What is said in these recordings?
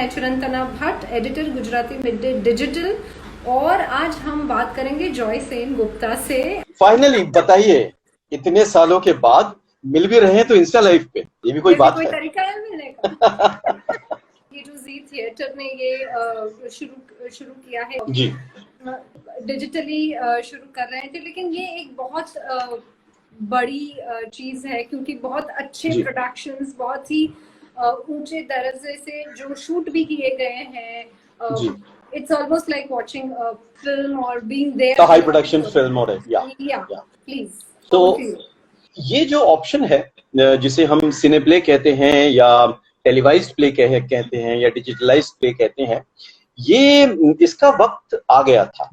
मैं Chirantana Bhatt, editor Gujarati Mid Day digital, और आज हम बात करेंगे जॉय सेन गुप्ता से। फाइनली बताइए, इतने सालों के बाद मिल भी रहे हैं तो इंस्टा लाइव पे, ये भी कोई बात है? तरीका है मिलने का? ये जो जी थिएटर ने ये शुरू किया है जी, डिजिटली शुरू कर रहे थे, लेकिन ये एक बहुत बड़ी चीज है क्योंकि बहुत अच्छे प्रोडक्शंस, बहुत ही ऊंचे दर्जे से जो शूट भी किए गए हैं। It's almost like watching a film or being there. The high production film or yeah. Please. तो ये जो ऑप्शन है जिसे हम सिनेप्ले कहते हैं या टेलीवाइज्ड प्ले कहते हैं या डिजिटलाइज्ड प्ले कहते हैं, ये इसका वक्त आ गया था।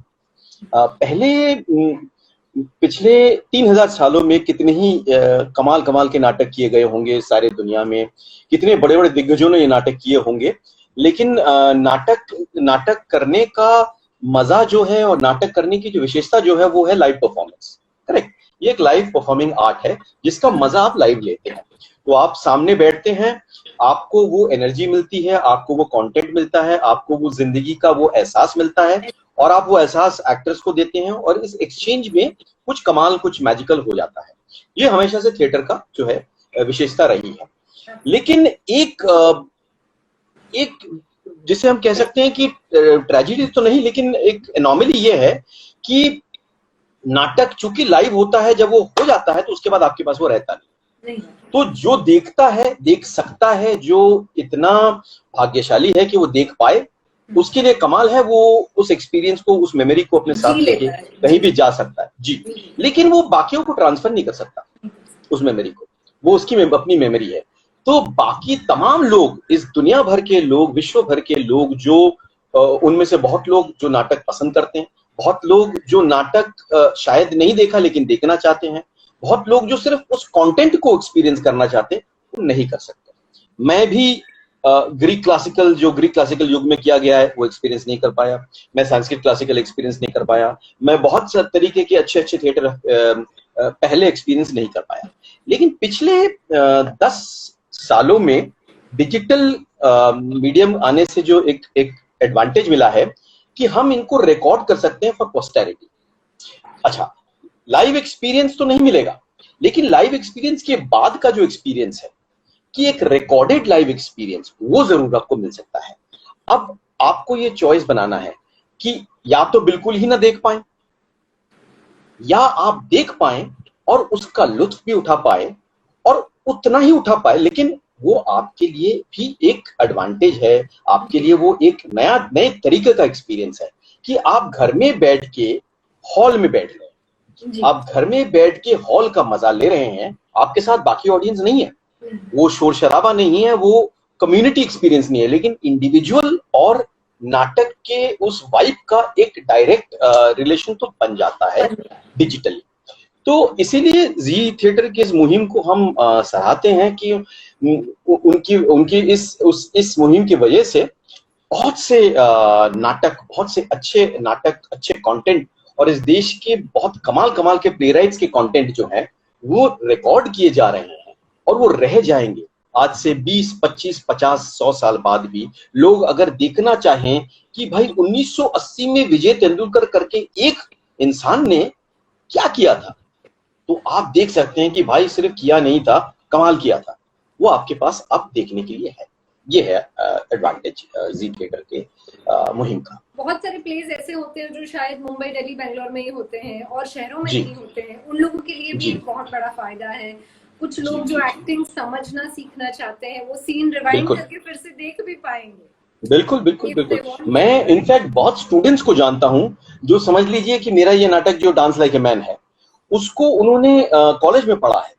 पहले पिछले 3000 सालों में कितने ही कमाल के नाटक किए गए होंगे सारे दुनिया में, कितने बड़े बड़े दिग्गजों ने ये नाटक किए होंगे, लेकिन नाटक करने का मजा जो है और नाटक करने की जो विशेषता जो है वो है लाइव परफॉर्मेंस। करेक्ट, ये एक लाइव परफॉर्मिंग आर्ट है जिसका मजा आप लाइव लेते हैं। तो आप सामने बैठते हैं, आपको वो एनर्जी मिलती है, आपको वो कंटेंट मिलता है, आपको वो जिंदगी का वो एहसास मिलता है और आप वो एहसास एक्टर्स को देते हैं और इस एक्सचेंज में कुछ कमाल, कुछ मैजिकल हो जाता है। ये हमेशा से थिएटर का जो है विशेषता रही है। लेकिन एक जिसे हम कह सकते हैं कि ट्रेजेडी तो नहीं, लेकिन एक एनोमली ये है कि नाटक चूंकि लाइव होता है, जब वो हो जाता है तो उसके बाद आपके पास वो रहता नहीं। तो जो देखता है, देख सकता है, जो इतना भाग्यशाली है कि वो देख पाए, उसके लिए कमाल है। वो उस एक्सपीरियंस को, उस मेमोरी को अपने साथ लेके कहीं भी जा सकता है जी, लेकिन वो बाकियों को ट्रांसफर नहीं कर सकता उस मेमोरी को, वो उसकी अपनी मेमोरी है। तो बाकी तमाम लोग, इस दुनिया भर के लोग, विश्व भर के लोग, जो उनमें से बहुत लोग जो नाटक पसंद करते हैं, बहुत लोग जो नाटक शायद नहीं देखा लेकिन देखना चाहते हैं, बहुत लोग जो सिर्फ उस कंटेंट को एक्सपीरियंस करना चाहते हैं, वो नहीं कर सकते। मैं भी ग्रीक क्लासिकल युग में किया गया है वो एक्सपीरियंस नहीं कर पाया, मैं संस्कृत क्लासिकल एक्सपीरियंस नहीं कर पाया, मैं बहुत से तरीके के अच्छे थिएटर पहले एक्सपीरियंस नहीं कर पाया। लेकिन पिछले 10 सालों में डिजिटल मीडियम आने से जो एक एडवांटेज मिला है कि हम इनको रिकॉर्ड कर सकते हैं फॉर पोस्टेरिटी। अच्छा, लाइव एक्सपीरियंस तो नहीं मिलेगा, लेकिन लाइव एक्सपीरियंस के बाद का जो एक्सपीरियंस है कि एक रिकॉर्डेड लाइव एक्सपीरियंस, वो जरूर आपको मिल सकता है। अब आपको ये चॉइस बनाना है कि या तो बिल्कुल ही ना देख पाए, या आप देख पाए और उसका लुत्फ भी उठा पाए और उतना ही उठा पाए, लेकिन वो आपके लिए भी एक एडवांटेज है, आपके लिए वो एक नए तरीके का एक्सपीरियंस है कि आप घर में बैठ के हॉल में बैठ रहे हैं, आप घर में बैठ के हॉल का मजा ले रहे हैं, आपके साथ बाकी ऑडियंस नहीं है, वो शोर शराबा नहीं है, वो कम्युनिटी एक्सपीरियंस नहीं है, लेकिन इंडिविजुअल और नाटक के उस वाइब का एक डायरेक्ट रिलेशन तो बन जाता है डिजिटली। तो इसीलिए जी थिएटर की इस मुहिम को हम सराहते हैं कि उनकी इस मुहिम की वजह से बहुत से नाटक, बहुत से अच्छे नाटक, अच्छे कंटेंट और इस देश के बहुत कमाल के प्लेराइट्स के कंटेंट जो है वो रिकॉर्ड किए जा रहे हैं और वो रह जाएंगे। आज से 20, 25, 50, 100 साल बाद भी लोग अगर देखना चाहें कि भाई 1980 में विजय तेंदुलकर करके एक इंसान ने क्या किया था, तो आप देख सकते हैं कि भाई सिर्फ किया नहीं था, कमाल किया था। वो आपके पास अब देखने के लिए है। ये है एडवांटेज जी थिएटर के मुहिम का। बहुत सारे प्लेस ऐसे होते हैं जो शायद मुंबई, दिल्ली, बेंगलोर में ही होते हैं और शहरों में नहीं होते हैं, उन लोगों के लिए भी एक बहुत बड़ा फायदा है। कुछ लोग जो एक्टिंग समझना सीखना चाहते हैं, वो सीन रिवाइंड करके फिर से देख भी पाएंगे। बिल्कुल। मैं इनफैक्ट बहुत स्टूडेंट्स को जानता हूं जो, समझ लीजिए कि मेरा ये नाटक जो डांस लाइक ए मैन है, उसको उन्होंने कॉलेज में पढ़ा है,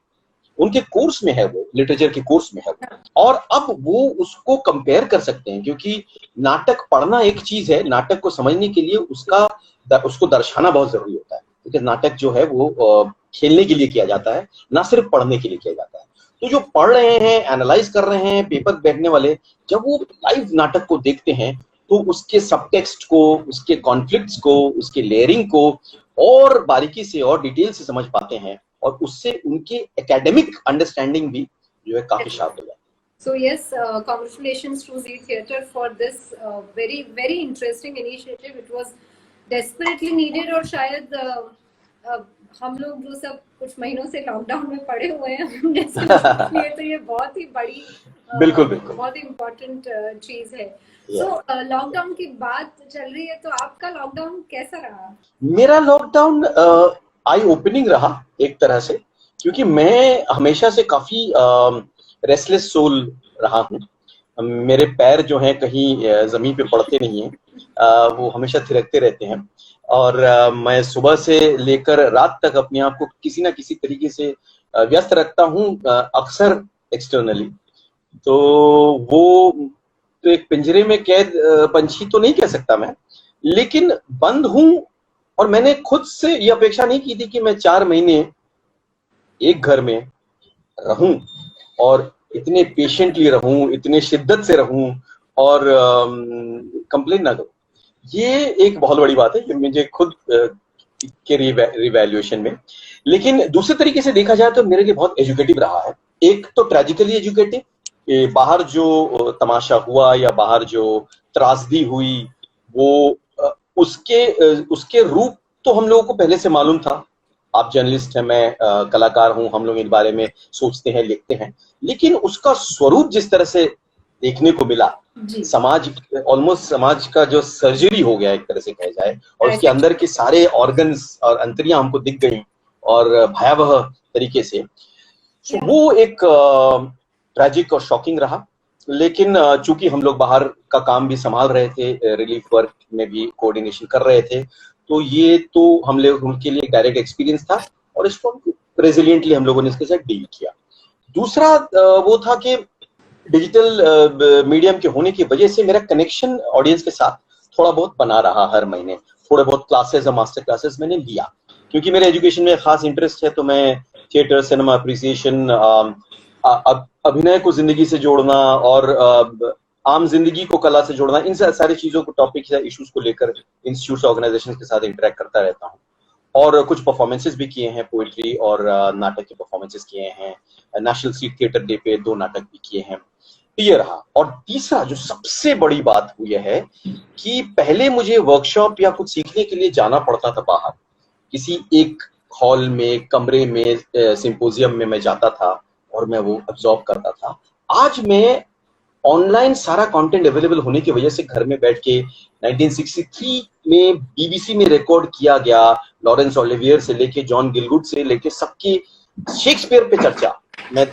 उनके कोर्स में है, वो लिटरेचर के कोर्स में है वो, और अब वो उसको कंपेयर कर सकते हैं, क्योंकि नाटक पढ़ना एक चीज है, नाटक को समझने के लिए उसको दर्शाना बहुत जरूरी होता है, क्योंकि नाटक जो है वो खेलने के लिए किया जाता है, ना सिर्फ पढ़ने के लिए किया जाता है। तो जो पढ़ रहे हैं, एनालाइज कर रहे हैं, पेपर बैठने वाले, जब वो लाइव नाटक को देखते हैं तो उसके सबटेक्स्ट को, उसके कॉन्फ्लिक्ट्स को, उसके लेयरिंग को और बारीकी से और डिटेल से समझ पाते हैं, और उससे उनके एकेडमिक अंडरस्टैंडिंग भी जो है काफी शार्प हो जाती है। So yes, congratulations to Zee Theatre for this very very interesting initiative. It was desperately needed और शायद हम लोग जो सब कुछ महीनों से लॉकडाउन में पड़े हुए हैं जैसे लोगों के लिए तो ये बहुत ही बड़ी बिल्कुल बिल्कुल बहुत ही इम्पोर्टेंट चीज है। Yeah. सो लॉकडाउन की बात चल रही है तो आपका लॉकडाउन कैसा रहा? मेरा लॉकडाउन आई ओपनिंग रहा एक तरह से, क्योंकि मैं हमेशा से काफी रेस्टलेस सोल रहा हूँ। मेरे पैर जो हैं कहीं जमीन पे पड़ते नहीं हैं, वो हमेशा थिरकते रहते हैं, और मैं सुबह से लेकर रात तक अपने आप को किसी ना किसी तरीके से व्यस्त रखता हूँ, अक्सर एक्सटर्नली। तो वो तो एक पिंजरे में कैद पंछी तो नहीं कह सकता मैं, लेकिन बंद हूं। और मैंने खुद से ये अपेक्षा नहीं की थी कि मैं 4 महीने एक घर में रहूं और इतने पेशेंटली रहूं, इतने शिद्दत से रहूं और कंप्लेन ना करूं। ये एक बहुत बड़ी बात है कि मुझे खुद के रिवैल्यूएशन में। लेकिन दूसरे तरीके से देखा जाए तो मेरे लिए बहुत एजुकेटिव रहा है। एक तो ट्रेजिकली एजुकेटिव, बाहर जो तमाशा हुआ या बाहर जो त्रासदी हुई, वो उसके रूप तो हम लोगों को पहले से मालूम था। आप जर्नलिस्ट हैं, मैं कलाकार हूं, हम लोग इस बारे में सोचते हैं, लिखते हैं, लेकिन उसका स्वरूप जिस तरह से देखने को मिला, समाज ऑलमोस्ट समाज का जो सर्जरी हो गया एक तरह से कहा जाए, और उसके अंदर के सारे ऑर्गन्स और अंतरियां हमको दिख गई और भयावह तरीके से, वो एक ट्रैजिक और शॉकिंग रहा। लेकिन चूंकि हम लोग बाहर का काम भी संभाल रहे थे, रिलीफ वर्क में भी कोऑर्डिनेशन कर रहे थे, तो ये तो हम लोग उनके लिए डायरेक्ट एक्सपीरियंस था और इसको रेजिलिएंटली हम लोगों ने इसके साथ डील किया। दूसरा वो था कि डिजिटल मीडियम के होने की वजह से मेरा कनेक्शन ऑडियंस के साथ थोड़ा बहुत बना रहा। हर महीने थोड़े बहुत क्लासेस और मास्टर क्लासेस मैंने लिया, क्योंकि मेरे एजुकेशन में खास इंटरेस्ट है। तो मैं थिएटर, सिनेमा अप्रिसिएशन, अभिनय को जिंदगी से जोड़ना और आम जिंदगी को कला से जोड़ना, इन सारी चीजों को, टॉपिक या इश्यूज को लेकर इंस्टीट्यूट ऑर्गेनाइजेशन के साथ इंटरेक्ट करता रहता हूँ। और कुछ परफॉर्मेंसेस भी किए हैं, पोएट्री और नाटक के परफॉर्मेंसेस किए हैं। नेशनल स्ट्रीट थिएटर डे पे 2 नाटक भी किए हैं। ये रहा। और तीसरा जो सबसे बड़ी बात हुई है कि पहले मुझे वर्कशॉप या कुछ सीखने के लिए जाना पड़ता था बाहर, किसी एक हॉल में, कमरे में, सिंपोजियम में मैं जाता था और मैं वो अब्सॉर्ब करता था। आज मैं ऑनलाइन सारा कंटेंट अवेलेबल होने की वजह से घर में बैठ के 1963 में बीबीसी में रिकॉर्ड किया गया, लॉरेंस ओलिवियर से लेके जॉन गिलगुड से लेके सबकी शेक्सपियर पे चर्चा मैं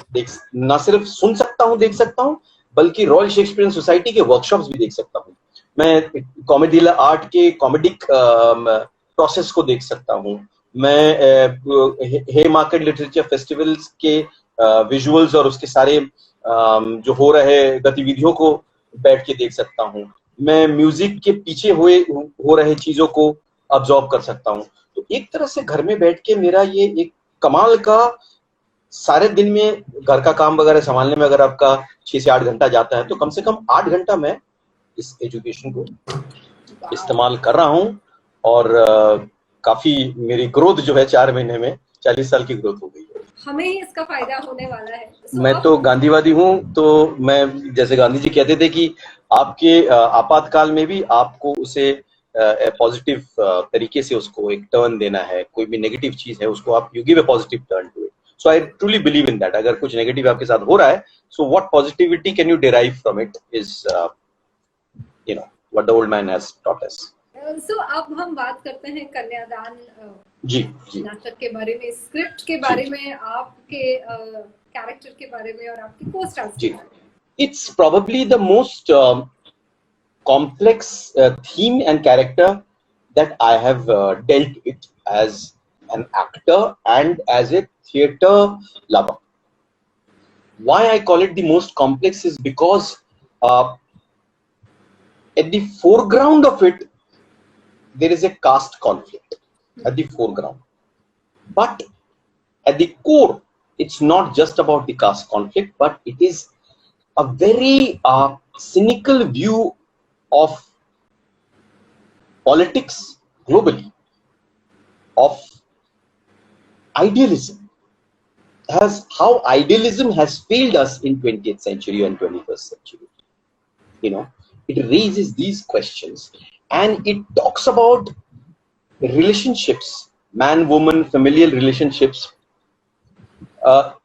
ना सिर्फ सुन सकता हूँ, देख सकता हूँ, बल्कि रॉयल शेक्सपियरियन सोसाइटी के वर्कशॉप्स भी देख सकता हूँ। मैं कॉमेडी आर्ट के कॉमेडिक प्रोसेस को देख सकता हूँ। मैं हे मार्केट लिटरेचर फेस्टिवल्स के विजुअल्स और उसके सारे जो हो रहे गतिविधियों को बैठ के देख सकता हूँ। मैं म्यूजिक के पीछे हो रहे चीजों को अब्सॉर्ब कर सकता हूँ। तो एक तरह से घर में बैठ के मेरा ये एक कमाल का, सारे दिन में घर का काम वगैरह संभालने में अगर आपका 6 से 8 घंटा जाता है, तो कम से कम 8 घंटा मैं इस एजुकेशन को इस्तेमाल कर रहा हूँ। और काफी मेरी ग्रोथ जो है 4 महीने में 40 साल की ग्रोथ हो गई है। हमें ही इसका फायदा होने वाला है। मैं तो गांधीवादी हूँ, तो मैं, जैसे गांधी जी कहते थे कि आपके आपातकाल में भी आपको उसे पॉजिटिव तरीके से उसको एक टर्न देना है। कोई भी नेगेटिव चीज है उसको आप you give a positive turn to it. So I truly believe in that. अगर कुछ नेगेटिव आपके साथ हो रहा है, so what positivity can you derive from it is you know what the old man has taught us. So अब हम बात करते हैं कन्यादान जी नाटक के बारे में, स्क्रिप्ट के बारे में, आपके कैरेक्टर के बारे में और आपके को-स्टार्स के बारे में। It's probably the most complex theme and character that I have dealt with as an actor and as a theater lover. Why I call it the most complex is because at the foreground of it, there is a caste conflict at the foreground. But at the core, it's not just about the caste conflict, but it is a very cynical view of politics globally, of idealism, how idealism has failed us in 20th century and 21st century. You know, it raises these questions and it talks about relationships, man woman familial relationships,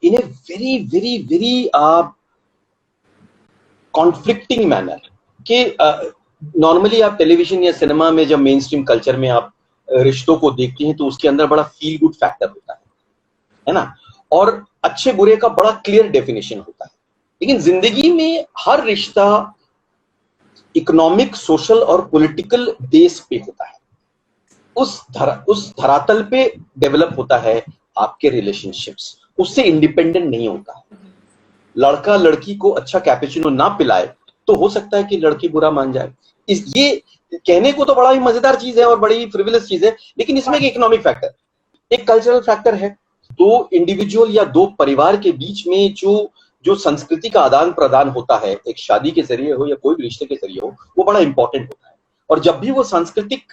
in a very conflicting manner. कि normally आप television या cinema में जब main stream culture में आप रिश्तों को देखते हैं तो उसके अंदर बड़ा फील गुड फैक्टर होता है ना, और अच्छे बुरे का बड़ा क्लियर डेफिनेशन होता है। लेकिन जिंदगी में हर रिश्ता इकोनॉमिक, सोशल और पॉलिटिकल बेस पे होता है। उस धरातल पे डेवलप होता है आपके रिलेशनशिप्स, उससे इंडिपेंडेंट नहीं होता। लड़का लड़की को अच्छा कैपेचिनो ना पिलाए तो हो सकता है कि लड़की बुरा मान जाए। ये कहने को तो बड़ा ही मजेदार चीज है और बड़ी फ्रिवलस चीज है, लेकिन इसमें एक इकोनॉमिक फैक्टर, एक कल्चरल फैक्टर है। दो इंडिविजुअल या दो परिवार के बीच में जो संस्कृति का आदान प्रदान होता है, एक शादी के जरिए हो या कोई भी रिश्ते के जरिए हो, वो बड़ा इंपॉर्टेंट होता है। और जब भी वो सांस्कृतिक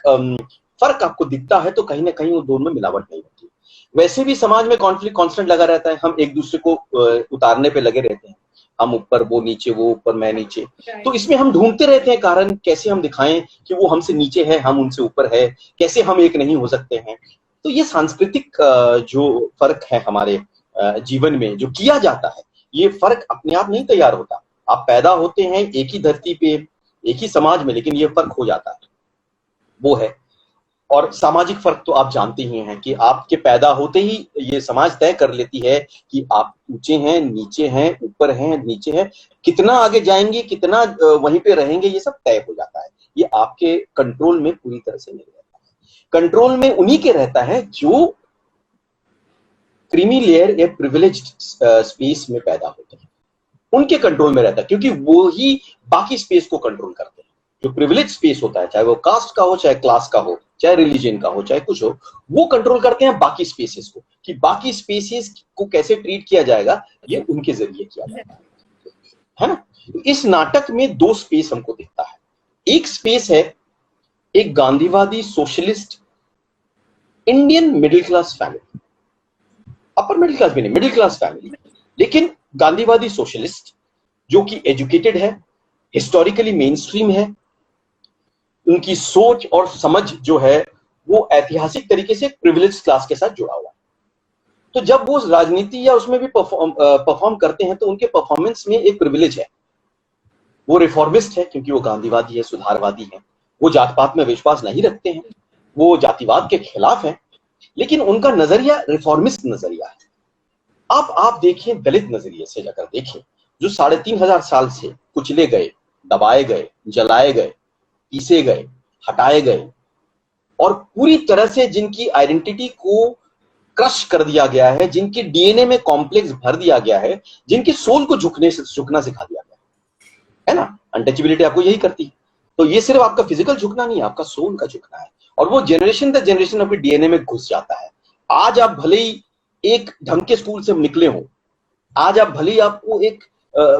फर्क आपको दिखता है तो कहीं ना कहीं वो दोनों में मिलावट नहीं होती। वैसे भी समाज में कॉन्फ्लिक्ट कांस्टेंट लगा रहता है, हम एक दूसरे को उतारने पे लगे रहते हैं, हम ऊपर वो नीचे, वो ऊपर मैं नीचे। तो इसमें हम ढूंढते रहते हैं कारण, कैसे हम दिखाएं कि वो हमसे नीचे है, हम उनसे ऊपर है, कैसे हम एक नहीं हो सकते हैं। तो ये सांस्कृतिक जो फर्क है हमारे जीवन में जो किया जाता है, ये फर्क अपने आप नहीं तैयार होता। आप पैदा होते हैं एक ही धरती पे, एक ही समाज में, लेकिन ये फर्क हो जाता है, वो है। और सामाजिक फर्क तो आप जानते ही हैं कि आपके पैदा होते ही ये समाज तय कर लेती है कि आप ऊंचे हैं, नीचे हैं, ऊपर हैं, नीचे हैं, कितना आगे जाएंगे, कितना वहीं पे रहेंगे, ये सब तय हो जाता है। ये आपके कंट्रोल में पूरी तरह से नहीं रहता है। कंट्रोल में उन्हीं के रहता है जो क्रीमी लेयर या प्रिविलेज्ड स्पेस में पैदा होते हैं, उनके कंट्रोल में रहता है, क्योंकि वो ही बाकी स्पेस को कंट्रोल करते हैं। जो प्रिविलेज स्पेस होता है, चाहे वो कास्ट का हो, चाहे क्लास का हो, चाहे रिलीजन का हो, चाहे कुछ हो, वो कंट्रोल करते हैं बाकी स्पेसेस को, कि बाकी स्पेसेस को कैसे ट्रीट किया जाएगा, ये उनके जरिए किया जाता है ना। इस नाटक में दो स्पेस हमको दिखता है। एक स्पेस है एक गांधीवादी socialist Indian middle class family, upper middle class भी नहीं, मिडिल क्लास फैमिली, लेकिन गांधीवादी सोशलिस्ट जो कि एजुकेटेड है, हिस्टोरिकली मेन स्ट्रीम है, उनकी सोच और समझ जो है वो ऐतिहासिक तरीके से प्रिविलेज क्लास के साथ जुड़ा हुआ है। तो जब वो राजनीति या उसमें भी परफॉर्म करते हैं तो उनके परफॉर्मेंस में एक प्रिविलेज है। वो रिफॉर्मिस्ट है क्योंकि वो गांधीवादी है, सुधारवादी है, वो जात पात में विश्वास नहीं रखते हैं, वो जातिवाद के खिलाफ है, लेकिन उनका नजरिया रिफॉर्मिस्ट नजरिया है। आप देखें, दलित नजरिए से अगर देखें, जो 3500 साल से कुचले गए, दबाए गए, जलाए गए, पीसे गए, हटाए गए, और पूरी तरह से जिनकी आइडेंटिटी को क्रश कर दिया गया है, जिनके डीएनए में कॉम्प्लेक्स भर दिया गया है, जिनकी सोल को झुकना सिखा दिया गया है ना। अनटचेबिलिटी आपको यही करती है। तो ये सिर्फ आपका फिजिकल झुकना नहीं है, आपका सोल का झुकना है, और वो जनरेशन द जनरेशन आपके डीएनए में घुस जाता है। आज आप भले ही एक ढंग के स्कूल से निकले हो, आज आप भले ही आपको एक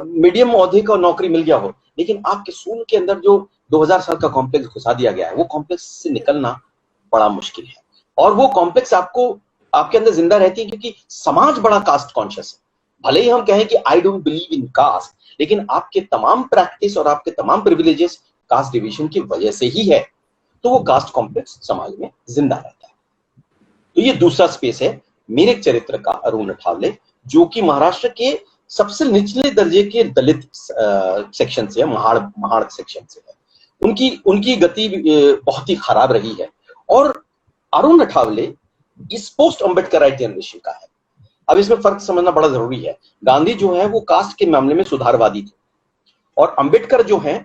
मीडियम औहदे का नौकरी मिल गया हो, लेकिन आपके सोल के अंदर जो 2000 साल का कॉम्प्लेक्स घुसा दिया गया है, वो कॉम्प्लेक्स से निकलना बड़ा मुश्किल है। और वो कॉम्प्लेक्स आपके अंदर जिंदा रहती है क्योंकि समाज बड़ा कास्ट कॉन्शियस है। भले ही हम कहें कि I don't believe in caste, लेकिन आपके तमाम प्रैक्टिस और आपके तमाम प्रिविलेजेस कास्ट डिवीजन की वजह से ही है। तो वो कास्ट कॉम्प्लेक्स समाज में जिंदा रहता है। तो ये दूसरा स्पेस है मेरे चरित्र का, अरुण अठावले, जो कि महाराष्ट्र के सबसे निचले दर्जे के दलित सेक्शन से है, महाड़ सेक्शन से है। उनकी गति बहुत ही खराब रही है। और अरुण अठावले इस पोस्ट अम्बेडकराइट जनरेशन का है। अब इसमें फर्क समझना बड़ा जरूरी है। गांधी जो है वो कास्ट के मामले में सुधारवादी थे, और अम्बेडकर जो है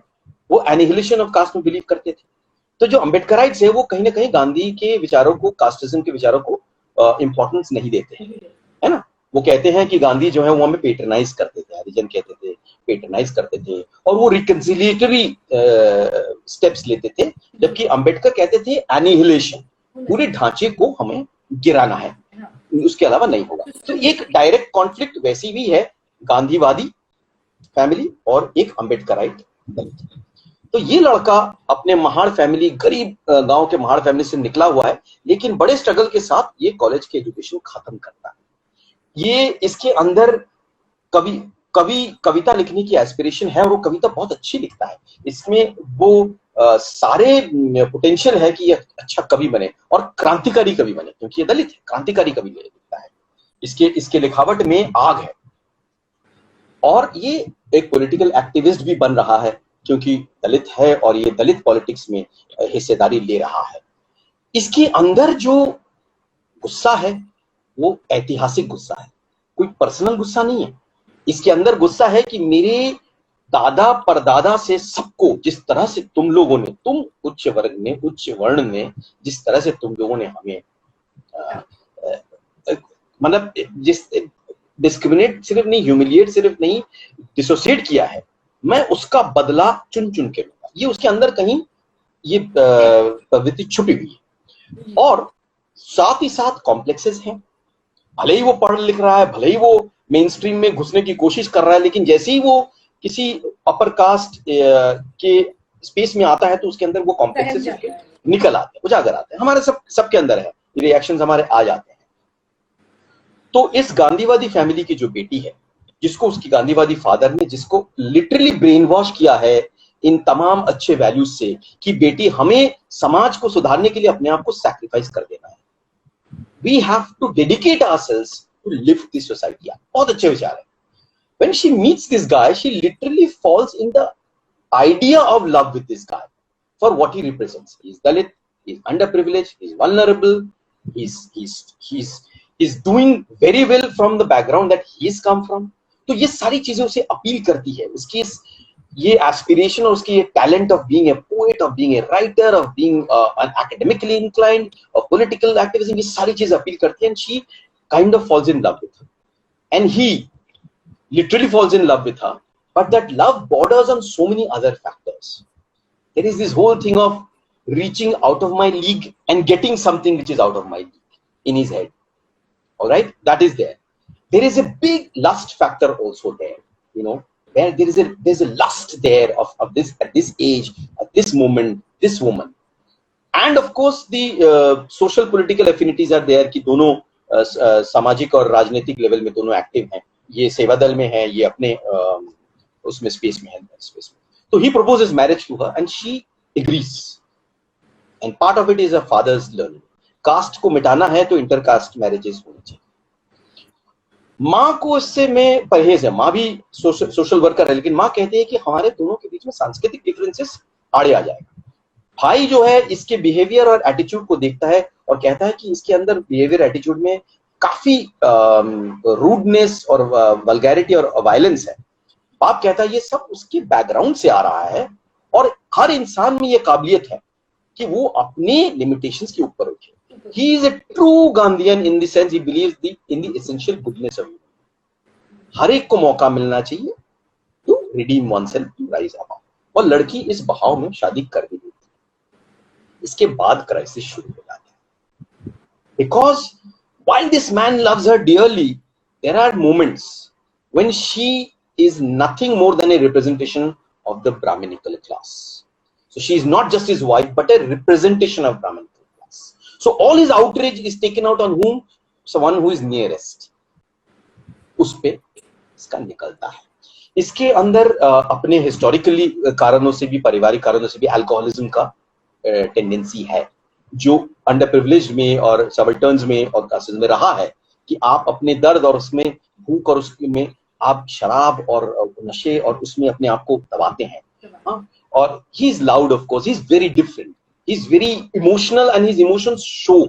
वो एनिहिलेशन ऑफ कास्ट में बिलीव करते थे। तो जो अम्बेडकराइट्स है वो कहीं ना कहीं गांधी के विचारों को, कास्टिज्म के विचारों को इंपॉर्टेंस नहीं देते हैं, है ना। वो कहते हैं कि गांधी जो है वो हमें पेट्रनाइज करते थे, हरिजन कहते थे, पेट्रनाइज करते थे, और वो रिकंसिलिएटरी स्टेप्स लेते थे, जबकि अंबेडकर कहते थे एनिहिलेशन, पूरे ढांचे को हमें गिराना है, उसके अलावा नहीं होगा। तो एक डायरेक्ट कॉन्फ्लिक्ट वैसी भी है, गांधीवादी फैमिली और एक अंबेडकराइट दलित। तो ये लड़का अपने महाड़ फैमिली, गरीब गांव के महाड़ फैमिली से निकला हुआ है, लेकिन बड़े स्ट्रगल के साथ ये कॉलेज की एजुकेशन खत्म करता है। ये इसके अंदर कविता लिखने की एस्पिरेशन है और वो कविता बहुत अच्छी लिखता है। इसमें वो सारे पोटेंशियल है कि ये अच्छा कवि बने और क्रांतिकारी कवि बने, क्योंकि ये दलित है, क्रांतिकारी कवि लिखता है। इसके लिखावट में आग है और ये एक पॉलिटिकल एक्टिविस्ट भी बन रहा है क्योंकि दलित है और ये दलित पॉलिटिक्स में हिस्सेदारी ले रहा है। इसके अंदर जो गुस्सा है वो ऐतिहासिक गुस्सा है, कोई पर्सनल गुस्सा नहीं है। इसके अंदर गुस्सा है कि मेरे दादा परदादा से सबको जिस तरह से तुम लोगों ने, तुम उच्च वर्ण ने जिस तरह से तुम लोगों ने हमें मतलब जिस डिस्क्रिमिनेट सिर्फ नहीं, ह्यूमिलिएट सिर्फ नहीं, डिसोसिएट किया है, मैं उसका बदला चुन चुन के लूंगा। ये उसके अंदर कहीं ये प्रवृत्ति छुपी हुई है। और साथ ही साथ कॉम्प्लेक्सेस हैं। भले ही वो पढ़ लिख रहा है, भले ही वो मेन स्ट्रीम में घुसने की कोशिश कर रहा है, लेकिन जैसे ही वो किसी अपर कास्ट के स्पेस में आता है तो उसके अंदर वो कॉम्प्लेक्सेस निकल आते हैं, उजागर आते हैं। हमारे सबके अंदर है, रिएक्शंस हमारे आ जाते हैं। तो इस गांधीवादी फैमिली की जो बेटी है, जिसको उसकी गांधीवादी फादर ने जिसको लिटरली ब्रेन वॉश किया है इन तमाम अच्छे वैल्यूज से कि बेटी हमें समाज को सुधारने के लिए अपने आप को सैक्रिफाइस कर देना है, we have to dedicate ourselves to lift this society. बहुत अच्छे विचार है। When she meets this guy, she literally falls in the idea of love with this guy for what he represents. He's Dalit, he's underprivileged, he's vulnerable, he's doing very well from the background that he's come from. तो ये सारी चीजें उसे appeal करती है, उसकी ये aspiration और उसकी ये talent of being a poet, of being a writer, of being an academically inclined, of political activism, ये सारी चीजें अपील करती है। And she kind of falls in love with her, and he literally falls in love with her, but that love borders on so many other factors. There is this whole thing of reaching out of my league and getting something which is out of my league in his head. All right, that is there. There is a big lust factor also there, you know, where there's a lust there of this at this age, at this moment, this woman. And of course the social political affinities are there कि दोनों सामाजिक और राजनीतिक level में दोनों active हैं। ये सेवा दल में है, ये अपने उसमें स्पेस में है, स्पेस में। तो ही proposes marriage to her and she agrees, and part of it is her father's learning. Caste को मिटाना है तो इंटरकास्ट मैरिजेस होनी चाहिए। माँ को इससे में परहेज है, माँ भी सोशल वर्कर है, लेकिन माँ कहती है कि हमारे दोनों के बीच में सांस्कृतिक डिफरेंसेस आड़े आ जाएगा। भाई जो है इसके बिहेवियर और एटीट्यूड को देखता है और कहता है कि इसके अंदर बिहेवियर एटीट्यूड में काफी रूडनेस और वल्गैरिटी और वायलेंस है। बाप कहता है ये सब उसके बैकग्राउंड से आ रहा है और हर इंसान में ये काबिलियत है कि वो अपने लिमिटेशंस के ऊपर उठे। He is a true Gandhian in the sense he believes in the essential goodness of human। हर एक को मौका मिलना चाहिए to redeem oneself, to rise above। और लड़की इस बहाव में शादी कर भी देती है। इसके बाद क्राइसिस शुरू हो जाता है, because while this man loves her dearly, there are moments when she is nothing more than a representation of the Brahminical class. So she is not just his wife, but a representation of Brahminical class. So all his outrage is taken out on whom? Someone who is nearest. उस पे इसका निकलता है। इसके अंदर अपने historically कारणों से भी, पारिवारिक कारणों से भी अल्कोहलिज्म का टेंडेंसी है, जो अंडर प्रिविलेज में और सबल्टर्न्स में और कास्ट्स में रहा है कि आप अपने दर्द और उसमें भूख और उसमें आप शराब और नशे और उसमें अपने आप को दबाते हैं। हाँ, और he is loud, of course, he is very different, he is very emotional and his emotions show,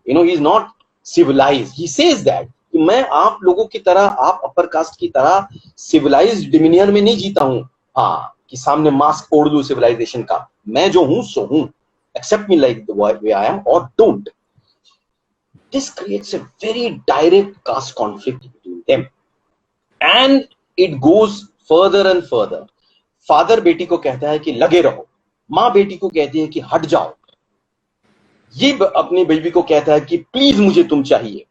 you know, he is not civilized। he says that कि मैं आप लोगों की तरह, आप अपर कास्ट की तरह सिविलाइज्ड डिमिनियर में नहीं जीता हूँ, हाँ, कि सामने मास्क ओढ़ लूं सिविलाइजेशन का, मैं जो हूं सो हूं, accept me like the way I am or don't। This creates a very direct caste conflict between them and it goes further and further। Father बेटी को कहता है कि लगे रहो, माँ बेटी को कहती है कि हट जाओ, ये अपनी बेबी को कहता है कि प्लीज मुझे तुम चाहिए,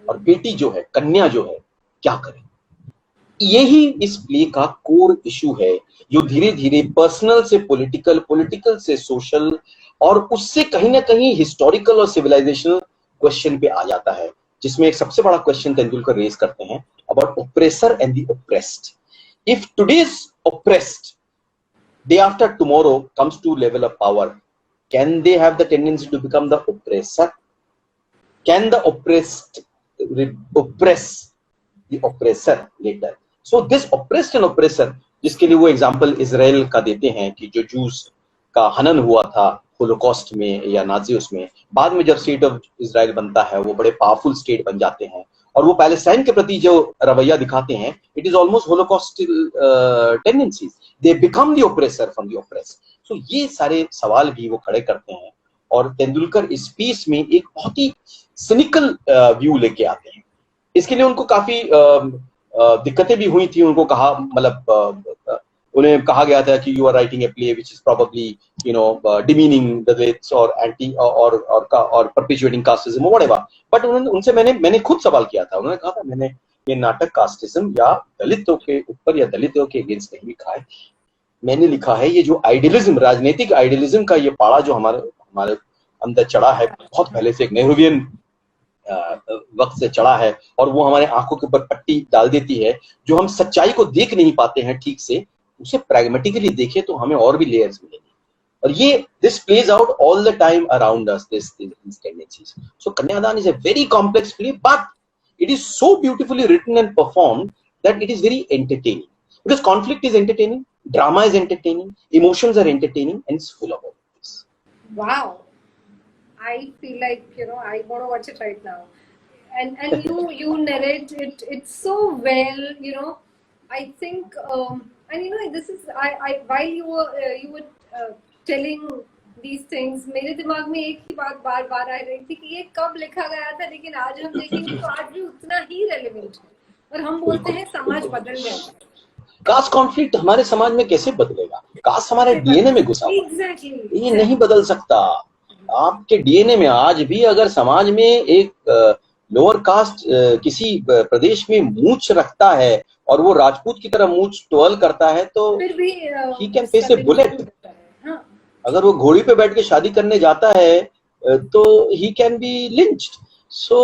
और बेटी जो है, कन्या जो है, क्या करे। यही इस प्ले का कोर इशू है, जो धीरे धीरे पर्सनल से पॉलिटिकल, पॉलिटिकल से सोशल और उससे कहीं ना कहीं हिस्टोरिकल और सिविलाइजेशनल क्वेश्चन पे आ जाता है। जिसमें एक सबसे बड़ा क्वेश्चन तेंदुलकर रेज करते हैं about oppressor and the oppressed. If today's oppressed day after tomorrow comes to level of power, can they have the tendency to become the oppressor? Can the oppressed oppress the oppressor later? So this oppressed and oppressor, जिसके लिए वो example Israel का देते हैं कि जो juice का हनन हुआ था होलोकॉस्ट में या नाजी, उसमें बाद में जब स्टेट ऑफ इजराइल बनता है वो बड़े पावरफुल स्टेट बन जाते हैं और वो पैलेस्टाइन के प्रति जो रवैया दिखाते हैं, it is almost holocaustal tendencies. They become the oppressor from the oppressed. So ये सारे सवाल भी वो खड़े करते हैं और तेंदुलकर इस पीस में एक बहुत ही सिनिकल व्यू लेके आते हैं. इसके लिए उनको काफी दिक्कतें भी हुई थी. उनको कहा, मतलब उन्हें कहा गया था कि you are writing a play which is probably demeaning the Dalits और एंटी और परपेचुएटिंग कास्टिज्म और व्हाटएवर. बट उनसे मैंने खुद सवाल किया था. उन्होंने कहा था मैंने ये नाटक कास्टिज्म या दलितों के ऊपर या दलितों के अगेंस्ट नहीं लिखा है. मैंने लिखा है ये जो आइडियलिज्म, राजनीतिक आइडियलिज्म का ये पाड़ा जो हमारे अंदर चढ़ा है बहुत पहले से, एक नेहरूवियन वक्त से चढ़ा है और वो हमारे आंखों के ऊपर पट्टी डाल देती है. जो हम सच्चाई को देख नहीं पाते हैं ठीक से, उसे प्रैग्मेटिकली देखें तो हमें और भी लेयर्स मिलेंगे. और ये this plays out all the time around us, this tendencies. So Kanyadaan is a very complex play, but it is so beautifully written and performed that it is very entertaining, because conflict is entertaining, drama is entertaining, emotions are entertaining, and it's full of all this. Wow, I feel like I want to watch it right now. And you narrate it so well, I think and this is I while you were telling these things, मेरे दिमाग में एक ही बात बार बार आ रही थी कि ये कब लिखा गया था, लेकिन आज हम देखेंगे तो आज भी उतना ही रेलेवेंट है. और हम बोलते हैं समाज बदल गया. कास्ट कॉन्फ्लिक्ट हमारे समाज में कैसे बदलेगा? कास्ट हमारे डीएनए में घुसा हुआ है. Exactly. ये नहीं बदल सकता. आपके डीएनए में आज भी अगर समाज में एक लोअर कास्ट किसी प्रदेश में मूंछ रखता है और वो राजपूत की तरह मूंछ टोल करता है तो फिर भी he can face A bullet. अगर वो घोड़ी पे बैठ के शादी करने जाता है तो ही कैन बी लिंच्ड. सो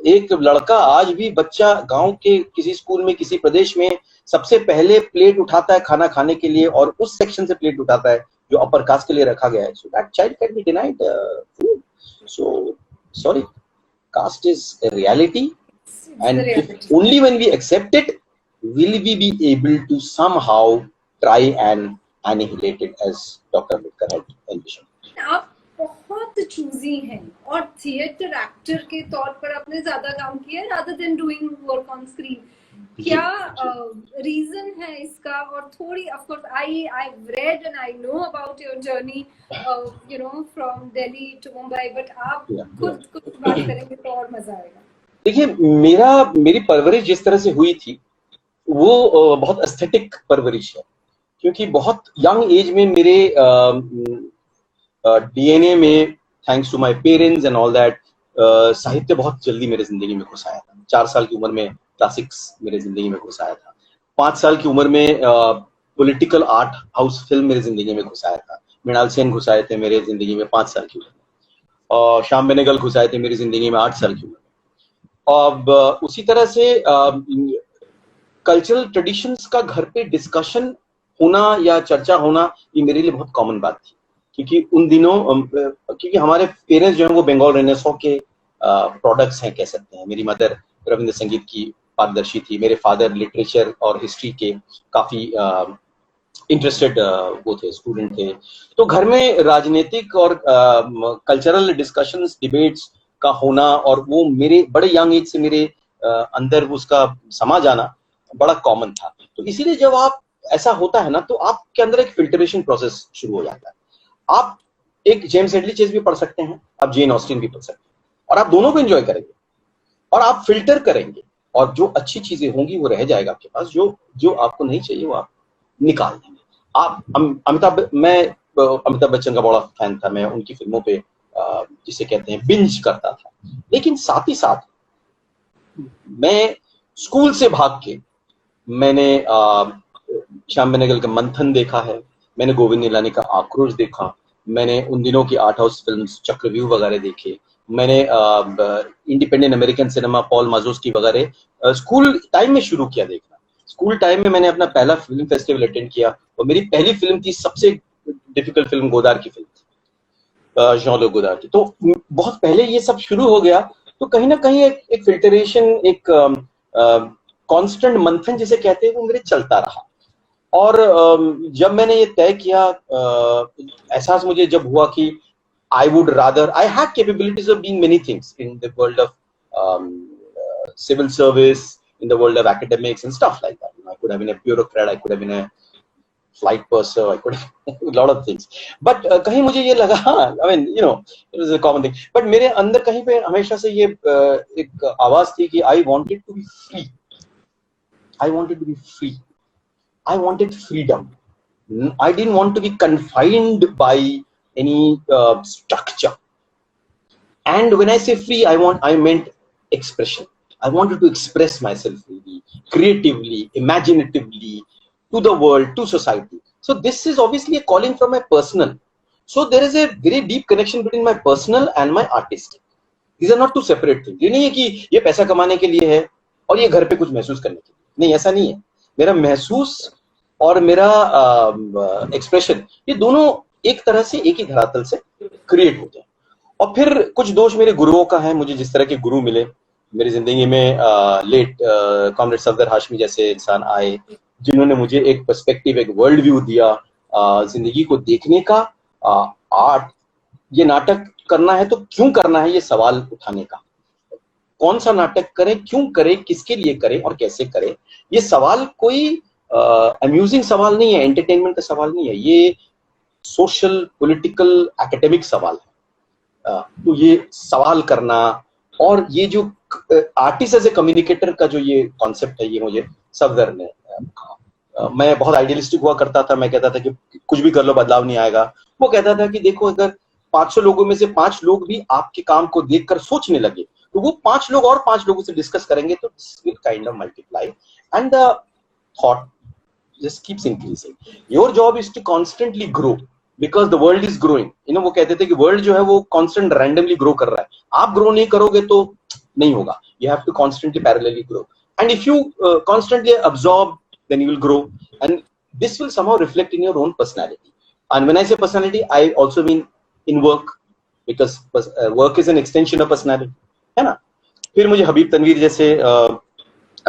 एक लड़का, आज भी बच्चा गांव के किसी स्कूल में किसी प्रदेश में सबसे पहले प्लेट उठाता है खाना खाने के लिए और उस सेक्शन से प्लेट उठाता है जो अपर कास्ट के लिए रखा गया है. So that child can be denied food. So sorry, caste is a reality, and if only when we accept it will we be able to somehow try and annihilate it as Dr. Ambedkar had envisioned. आप बहुत choosy हैं और theatre actor के तौर पर आपने ज्यादा काम किया है rather than doing work on screen. क्या रीजन है इसका? और थोड़ी of course I've read and I know about your journey from Delhi to Mumbai, but आप खुद कुछ बात करेंगे तो और मजा आएगा. देखिए, मेरी परवरिश जिस तरह से हुई थी वो बहुत एस्थेटिक परवरिश है, क्योंकि बहुत यंग एज में मेरे डीएनए में, thanks to my parents and all that, साहित्य बहुत जल्दी मेरे जिंदगी में घुस आया था. 4 साल की उम्र में क्लासिक्स मेरे जिंदगी में घुस आया था. 5 साल की उम्र में पॉलिटिकल आर्ट हाउस फिल्म मेरे जिंदगी में घुस आया था. मृणाल सेन घुस आए थे मेरे जिंदगी में 5 साल की उम्र में, और श्याम बेनेगल घुस आए थे मेरी जिंदगी में 8 साल की उम्र में. अब उसी तरह से कल्चरल ट्रेडिशंस का घर पे डिस्कशन होना या चर्चा होना ये मेरे लिए बहुत कॉमन बात थी, क्योंकि उन दिनों क्योंकि हमारे पेरेंट्स जो हैं वो बंगाल रेनेसां के प्रोडक्ट्स हैं, कह सकते हैं. मेरी मदर रविंद्र संगीत की पारदर्शी थी, मेरे फादर लिटरेचर और हिस्ट्री के काफी इंटरेस्टेड वो थे, स्टूडेंट थे. तो घर में राजनीतिक और कल्चरल डिस्कशंस, डिबेट्स का होना और वो मेरे बड़े यंग एज से मेरे अंदर उसका समा जाना बड़ा कॉमन था. तो इसीलिए जब आप ऐसा होता है ना तो आपके अंदर एक फिल्टरेशन प्रोसेस शुरू हो जाता है. आप एक जेम्स हेडली चेज भी पढ़ सकते हैं, आप जेन ऑस्टिन भी पढ़ सकते हैं, और आप दोनों को एंजॉय करेंगे और आप फिल्टर करेंगे और जो अच्छी चीजें होंगी वो रह जाएगा आपके पास, जो आपको नहीं चाहिए वो आप निकाल देंगे. आप अमिताभ बच्चन का बड़ा फैन था मैं, उनकी फिल्मों पे जिसे कहते हैं बिंज करता था. लेकिन साथ ही साथ मैं स्कूल से भाग के मैंने श्याम बेनेगल का मंथन देखा है, मैंने गोविंद निलानी का आक्रोश देखा, मैंने उन दिनों की आर्ट हाउस फिल्म्स चक्रव्यूह वगैरह देखे, मैंने इंडिपेंडेंट अमेरिकन सिनेमा, पॉल माजोस्की वगैरह स्कूल टाइम में शुरू किया देखना। स्कूल टाइम में मैंने अपना पहला फिल्म फेस्टिवल अटेंड किया और मेरी पहली फिल्म थी, सबसे डिफिकल्ट फिल्म गोदार की फिल्म थी, जॉन लुक गोदार की। तो बहुत पहले ये सब शुरू हो गया, तो कहीं ना कहीं एक फिल्टरेशन, एक कांस्टेंट मंथन जिसे कहते हैं, वो मेरे चलता रहा। और जब मैंने ये तय किया, एहसास मुझे जब हुआ कि I would rather, I had capabilities of being many things in the world of civil service, in the world of academics and stuff like that. You know, I could have been a bureaucrat, I could have been a flight purser, I could have a lot of things. But कहीं मुझे ये लगा, I mean, you know, it was a common thing. But मेरे अंदर कहीं पे हमेशा से ये एक आवाज थी कि I wanted to be free. I wanted to be free. I wanted freedom. I didn't want to be confined by any structure. And when I say free, I meant expression. I wanted to express myself freely, creatively, imaginatively, to the world, to society. So this is obviously a calling from my personal. So there is a very deep connection between my personal and my artistic. These are not two separate things. ये नहीं है कि ये पैसा कमाने के लिए है और ये घर पे कुछ महसूस करने के लिए। नहीं, ऐसा नहीं है। मेरा महसूस और मेरा एक्सप्रेशन, ये दोनों एक तरह से एक ही धरातल से क्रिएट होते हैं। और फिर कुछ दोष मेरे गुरुओं का है। मुझे जिस तरह के गुरु मिले मेरी जिंदगी में, लेट कॉमरेड सफदर हाशमी जैसे इंसान आए, जिन्होंने मुझे एक पर्सपेक्टिव, एक वर्ल्ड व्यू दिया जिंदगी को देखने का। आर्ट, ये नाटक करना है तो क्यों करना है, ये सवाल उठाने का। कौन सा नाटक करें, क्यों करें, किसके लिए करें और कैसे करें, ये सवाल कोई अम्यूजिंग सवाल नहीं है, एंटरटेनमेंट का सवाल नहीं है, ये सोशल, पॉलिटिकल, एकेडमिक सवाल है। तो ये सवाल करना और ये जो आर्टिस्ट एज ए कम्युनिकेटर का जो ये कॉन्सेप्ट है, ये मुझे सफदर ने कहा। मैं बहुत आइडियलिस्टिक हुआ करता था। मैं कहता था कि कुछ भी कर लो बदलाव नहीं आएगा। वो कहता था कि देखो, अगर 500 लोगों में से 5 लोग भी आपके काम को देखकर सोचने लगे तो वो 5 लोग और 5 लोगों से डिस्कस करेंगे, तो this will kind of multiply and the thought just keeps increasing. Your job is to constantly grow because the world is growing. You know, वो कहते थे कि world जो है वो constant randomly grow कर रहा है। आप grow नहीं करोगे तो नहीं होगा। You have to constantly parallelly grow. And if you constantly absorb, then you will grow. And this will somehow reflect in your own personality. And when I say personality, I also mean in work, because work is an extension of personality. है ना? फिर मुझे हबीब तनवीर जैसे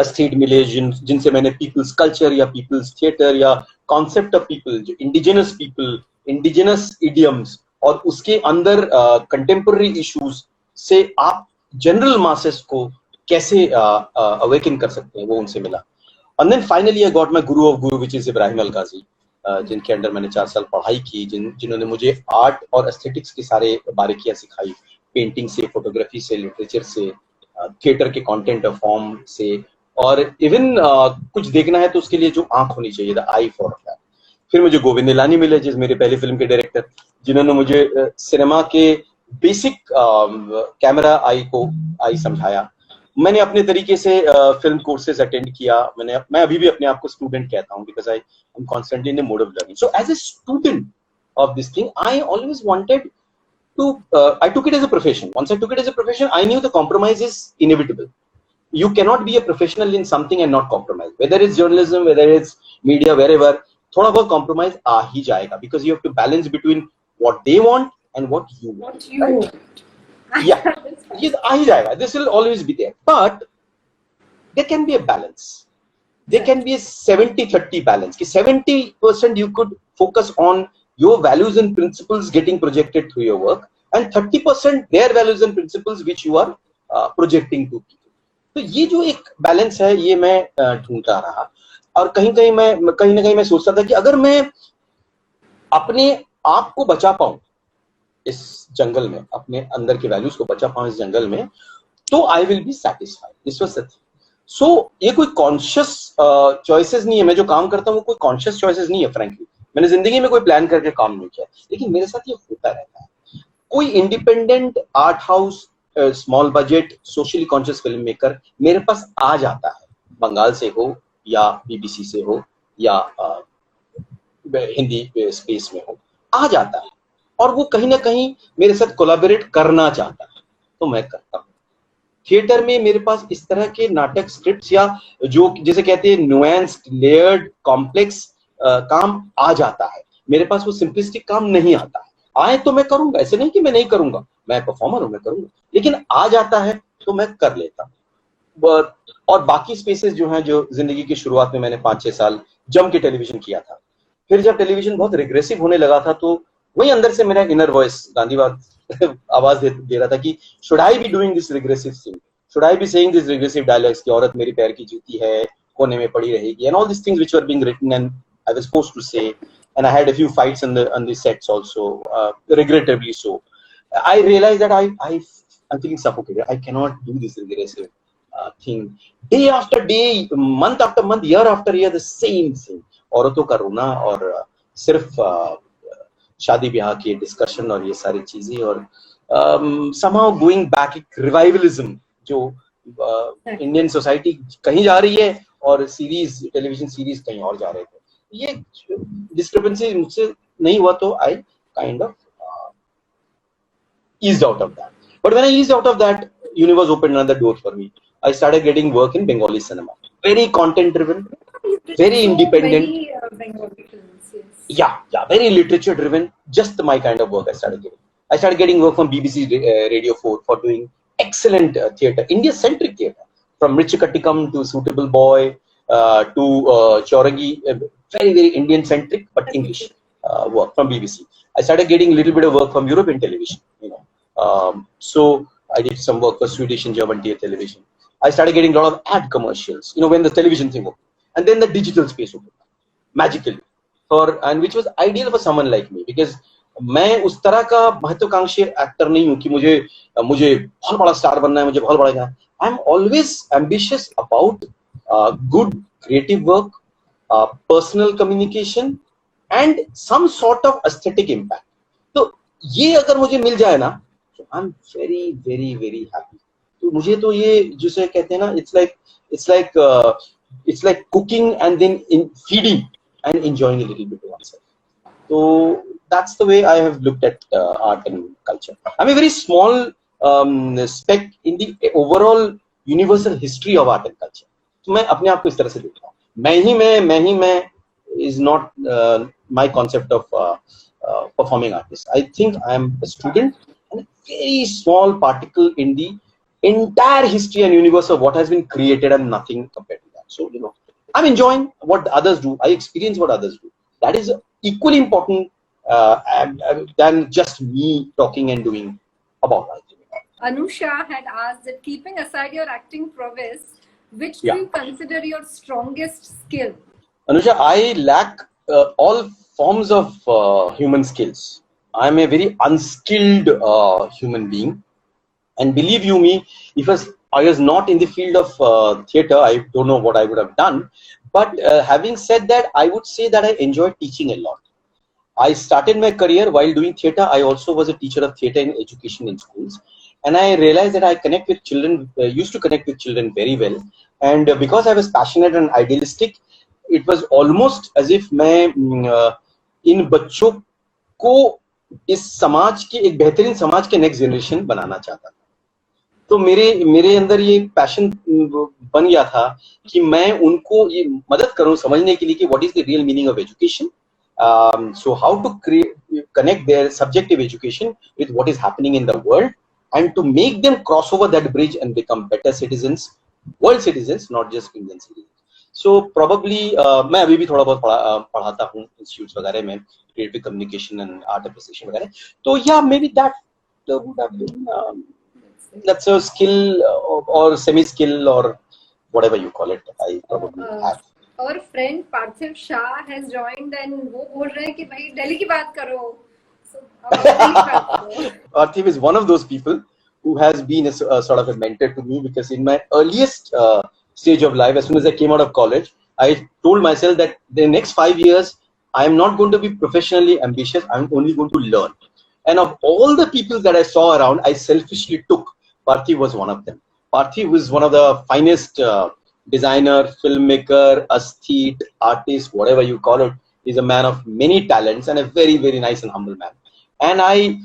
aesthete मिले, जिनसे मैंने peoples culture या peoples theatre या कॉन्सेप्ट ऑफ पीपल, जो इंडिजिनस पीपल, इंडिजिनस इडियम्स और उसके अंदर कंटेम्पररी इश्यूज से आप जनरल मासेस को कैसे अवेकन कर सकते हैं, वो उनसे मिला। And then finally I got my guru of guru which is Ibrahim अलगाजी, जिनके अंडर मैंने 4 साल पढ़ाई की, जिन्होंने मुझे आर्ट और एस्थेटिक्स की सारे बारीकियां सिखाई, पेंटिंग से, फोटोग्राफी से, लिटरेचर से, थिएटर के कंटेंट ऑफ फॉर्म से, और इवन कुछ देखना है तो उसके लिए जो आंख होनी चाहिए, द आई फॉर दैट। फिर मुझे गोविंद निलानी मिले, जिस मेरी पहली फिल्म के डायरेक्टर, जिन्होंने मुझे सिनेमा के बेसिक कैमरा आई समझाया। मैंने अपने तरीके से फिल्म कोर्सेज अटेंड किया। मैं अभी भी अपने आप को स्टूडेंट कहता हूँ, because I am constantly in a mode of learning. So as a student of this thing, I always wanted to I took it as a profession. Once I took it as a profession, I knew the compromise is inevitable. You cannot be a professional in something and not compromise. Whether it's journalism, whether it's media, wherever, थोड़ा बहुत compromise आ ही जाएगा, because you have to balance between what they want and what you want. Yeah, ये आ ही जाएगा. This will always be there. But there can be a balance. There can be a 70-30 balance. कि 70% you could focus on your values and principles getting projected through your work, and 30% their values and principles which you are projecting to people. तो ये जो एक balance है, ये मैं ढूंढता रहा। और कहीं ना कहीं मैं सोचता था कि अगर मैं अपने आप को बचा पाऊं इस जंगल में, अपने अंदर के वैल्यूज को बचा पाऊं इस जंगल में, तो I will be satisfied. This was the thing. So ये कोई कॉन्शियस चॉइसेस नहीं है। मैं जो काम करता हूँ वो कोई कॉन्शियस चॉइसेस नहीं है। फ्रैंकली मैंने जिंदगी में कोई प्लान करके काम नहीं किया, लेकिन मेरे साथ ये होता रहता है। कोई independent art house, small budget, socially conscious film maker मेरे पास आ जाता है, बंगाल से हो या बीबीसी से हो या हिंदी स्पेस में हो, आ जाता है, और वो कहीं ना कहीं मेरे साथ कोलैबोरेट करना चाहता है। तो मैं करता हूँ। थिएटर में मेरे पास इस तरह के नाटक स्क्रिप्ट्स या जो जैसे कहते हैं नुएंस्ड, लेयर्ड, कॉम्प्लेक्स काम आ जाता है। मेरे पास वो सिंपलिस्टिक काम नहीं आता है। आए तो मैं करूंगा, ऐसे नहीं कि मैं नहीं करूंगा, मैं परफॉर्मर हूं, मैं करूंगा, लेकिन आ जाता है तो मैं कर लेता हूँ। और बाकी स्पेसेस जो हैं, जो जिंदगी की शुरुआत में मैंने 5-6 साल जम के टेलीविजन किया था, फिर जब टेलीविजन बहुत रिग्रेसिव होने लगा था तो वही अंदर से मेरा इनर वॉइस गांधीवाद आवाज दे रहा था कि should I be doing this regressive thing, should I be saying this regressive dialogues कि औरत मेरी पैर की जूती है, कोने में पड़ी रहेगी, and all this things which were being written and I was forced to say, and I had a few fights on the sets also, regrettably so. I realized that I'm feeling suffocated. I cannot do this regressive thing. Day after day, month after month, year after year, the same thing. औरतों का रोना और सिर्फ शादी ब्याह की discussion और ये सारी चीजें, और somehow going back रिवाइवलिज्म जो इंडियन सोसाइटी कहीं जा रही है और सीरीज, टेलीविजन सीरीज कहीं और जा रहे थे। ये डिस्क्रिपेंसी मुझसे नहीं हुआ तो I kind of eased out of that. But when I eased out of that, universe opened another door for me. I started getting work in Bengali cinema. Very content driven, very independent. Very Bengali films, yes. Yeah, very literature driven. Just my kind of work I started getting. I started getting work from BBC Radio 4 for doing excellent theatre, India-centric theatre, from Richikattikam to Suitable Boy to Chauragi, very Indian-centric but English work from BBC. I started getting a little bit of work from European television, so I did some work for Swedish and German television. I started getting a lot of ad commercials, when the television thing opened, and then the digital space opened magically, and which was ideal for someone like me, because मैं उस तरह का महत्वाकांक्षी actor नहीं हूँ कि मुझे बहुत बड़ा स्टार बनना है, मुझे बहुत बड़ा करना है। I am always ambitious about good creative work, personal communication and some sort of aesthetic impact. तो ये अगर मुझे मिल जाए ना, तो I am very very very happy. तो मुझे तो ये जिसे कहते हैं ना, it's like cooking and then in feeding and enjoying a little bit of oneself. So that's the way I have looked at art and culture. I'm a very small speck in the overall universal history of art and culture. तो मैं अपने आप को इस तरह से देखता हूँ। मैं ही मैं is not my concept of performing artist. I think I am a student and a very small particle in the entire history and universe of what has been created, and nothing compared to that. So I'm enjoying what others do. I experience what others do. That is equally important than just me talking and doing about it. Anusha had asked that, keeping aside your acting prowess, which do you consider your strongest skill? Anusha, I lack all forms of human skills. I am a very unskilled human being, and believe you me, if I was not in the field of theatre, I don't know what I would have done. But having said that, I would say that I enjoy teaching a lot. I started my career while doing theatre. I also was a teacher of theatre and education in schools, and I realized that I connect with children, used to connect with children very well. And because I was passionate and idealistic, it was almost as if मैं इन बच्चों को इस समाज के एक बेहतरीन समाज के नेक्स्ट जनरेशन बनाना चाहता था। तो मेरे अंदर ये पैशन बन गया था कि मैं उनको ये मदद करूं समझने के लिए कि what is the real meaning of education, so how to connect their subjective education with what is happening in the world, and to make them cross over that bridge and become better citizens, world citizens, not just Indian citizens. So probably मैं अभी भी थोड़ा बहुत पढ़ाता हूँ institutes वगैरह में, creative communication and art appreciation वगैरह। तो yeah, maybe that would have been that's a skill or semi skill or whatever you call it. I probably have. Our friend Parthiv Shah has joined and वो बोल रहे हैं कि भाई दिल्ली की बात करो। Parthiv is one of those people who has been a sort of a mentor to me, because in my earliest stage of life, as soon as I came out of college, I told myself that the next 5 years I am not going to be professionally ambitious. I'm only going to learn. And of all the people that I saw around, I selfishly took Parthiv was one of them. Parthiv was one of the finest designer, filmmaker, aesthete, artist, whatever you call it. He's a man of many talents and a very, very nice and humble man. And I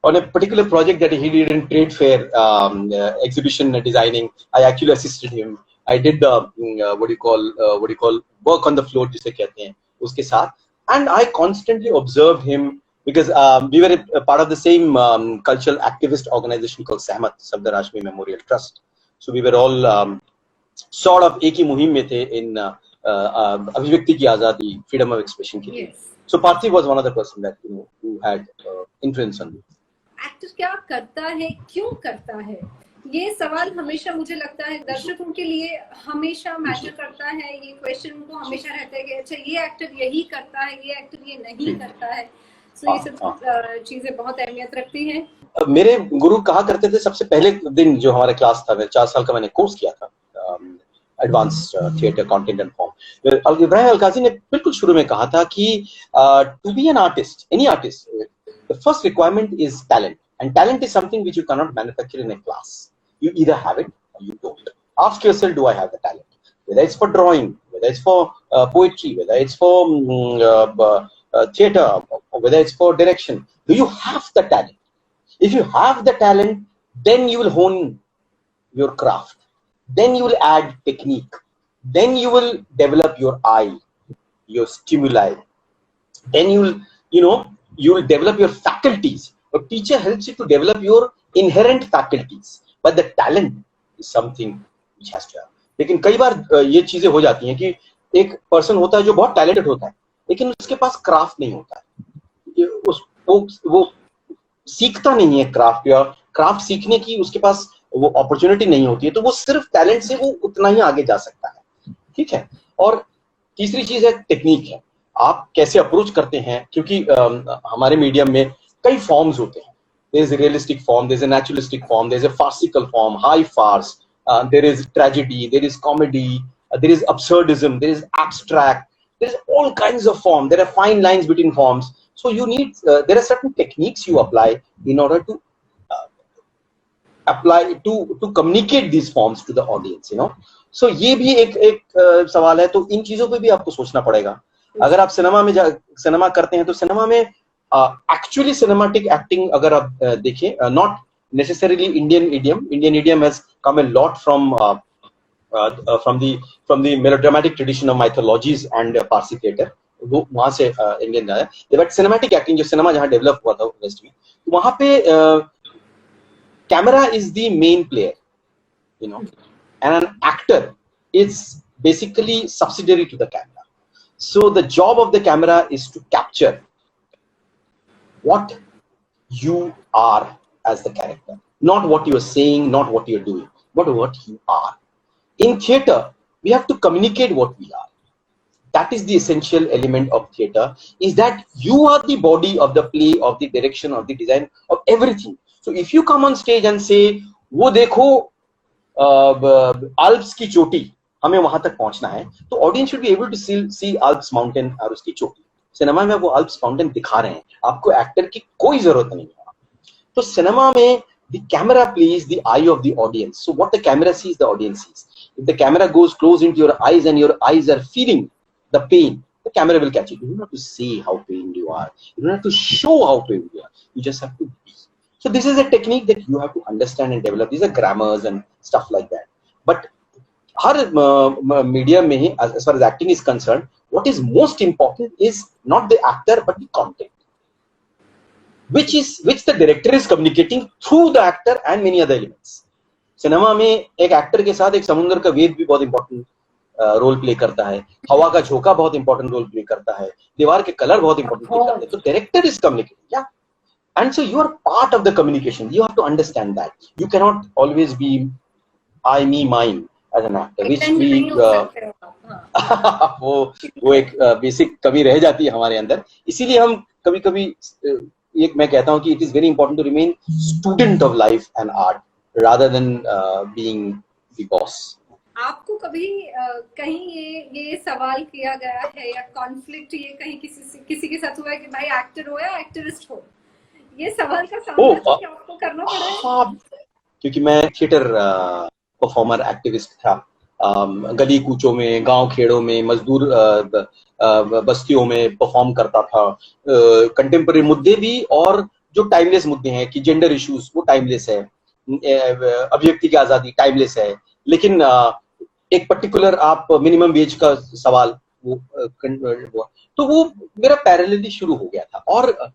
on a particular project that he did in trade fair exhibition designing. I actually assisted him. I did the what do you call work on the floor जिसे कहते हैं उसके साथ, and I constantly observed him because we were a part of the same cultural activist organization called Sahmat, Safdar Hashmi Memorial Trust. So we were all sort of एक ही मुहिम में थे in अभिव्यक्ति की आजादी, freedom of expression के लिए. So Parthiv was one of the person that who had influence on me. Actor क्या करता है, क्यों करता है, ये सवाल हमेशा मुझे लगता है दर्शकों के लिए हमेशा मैटर करता है. ये क्वेश्चन उनको हमेशा रहता है कि अच्छा ये एक्टर यही करता है, ये एक्टर ये नहीं करता है. तो ये सब चीजें बहुत अहमियत रखती हैं. मेरे गुरु कहा करते थे सबसे पहले दिन जो हमारा क्लास था, 4 साल का मैंने कोर्स किया था advance theatre content and form. Ibrahim Alkazi ने बिल्कुल शुरू में कहा था कि to be an artist, any artist, the first requirement is talent, and talent is something which you cannot manufacture in a class. You either have it or you don't. Ask yourself, do I have the talent? Whether it's for drawing, whether it's for poetry, whether it's for theater, or whether it's for direction, do you have the talent? If you have the talent, then you will hone your craft, then you will add technique, then you will develop your eye, your stimuli, then you will, you will develop your faculties. A teacher helps you to develop your inherent faculties, but the talent is something which has to have. लेकिन कई बार ये चीजें हो जाती हैं कि एक person होता है जो बहुत टैलेंटेड होता है, लेकिन उसके पास क्राफ्ट नहीं होता है. वो सीखता नहीं है क्राफ्ट, या क्राफ्ट सीखने की उसके पास वो अपॉर्चुनिटी नहीं होती है, तो वो सिर्फ टैलेंट से वो उतना ही आगे जा सकता है. ठीक है. और तीसरी चीज है टेक्निक है, आप कैसे अप्रोच करते हैं, क्योंकि हमारे मीडियम में कई फॉर्म्स होते हैं. There is a realistic form, there is a naturalistic form, there is a farcical form, high farce, there is tragedy, there is comedy, there is absurdism, there is abstract, there is all kinds of form, there are fine lines between forms. So you need there are certain techniques you apply in order to to communicate these forms to the audience, So ये भी एक सवाल है. तो इन चीजों पे भी आपको सोचना पड़ेगा. अगर आप सिनेमा करते हैं तो सिनेमा में एक्चुअली सिनेमैटिक एक्टिंग अगर आप देखें, not necessarily Indian idiom has come a lot from the melodramatic tradition of mythologies and Parsi theatre, वो वहां से इंडियन आया. बट सिनेमैटिक एक्टिंग जो सिनेमा जहां डेवलप हुआ था वेस्ट में, तो वहां पे camera is the main player, and an actor is basically subsidiary to the camera. So the job of the camera is to capture what you are as the character, not what you are saying, not what you are doing, but what you are. In theater, we have to communicate what we are. That is the essential element of theater, is that you are the body of the play, of the direction, of the design, of everything. So if you come on stage and say, wo dekho Alps की चोटी, हमें वहां तक पहुंचना है, तो audience should be able to see Alps mountain और उसकी चोटी. सिनेमा में वो अल्प्स माउंटेन दिखा रहे हैं, आपको एक्टर की कोई जरूरत नहीं है. तो सिनेमा में the camera plays the eye of the audience. So what the camera sees, the audience sees. If the camera goes close into your eyes and your eyes are feeling the pain, the camera will catch it. You don't have to say how pained you are, you don't have to show how pained you are, you just have to be. So this is a technique that you have to understand and develop. These are grammars and stuff like that. But her medium में ही as far as acting is concerned, what is most important is not the actor but the content, which the director is communicating through the actor and many other elements. Cinema में एक actor के साथ एक समुद्र का वेग भी बहुत इंपॉर्टेंट रोल प्ले करता है, हवा का झोंका बहुत इंपॉर्टेंट रोल प्ले करता है, दीवार के कलर बहुत इंपॉर्टेंट प्ले करते हैं. तो डायरेक्टर इज कम्युनिकेटिंग, या and so you are part of the communication. You have to understand that you cannot always be I, me, mine as an actor, which we वो एक basic कमी रह जाती है हमारे अंदर. इसीलिए हम कभी कभी एक मैं कहता हूँ कि it is very important to remain student of life and art rather than being the boss. आपको कभी कहीं ये सवाल किया गया है या कॉन्फ्लिक्ट ये कहीं किसी के साथ हुआ है कि भाई एक्टर हो या एक्टरिस्ट हो, ये सवाल का सामना आपको करना पड़ा है? हाँ, क्योंकि मैं थिएटर परफॉर्मर एक्टिविस्ट था. गली कूचों में, गांव खेड़ों में, मजदूर बस्तियों में परफॉर्म करता था. कंटेम्पररी मुद्दे भी और जो टाइमलेस मुद्दे हैं कि जेंडर इश्यूज, वो टाइमलेस है, अभिव्यक्ति की आजादी टाइमलेस है, लेकिन एक पर्टिकुलर आप मिनिमम वेज का सवाल वो तो वो मेरा पैरेलली शुरू हो गया था। और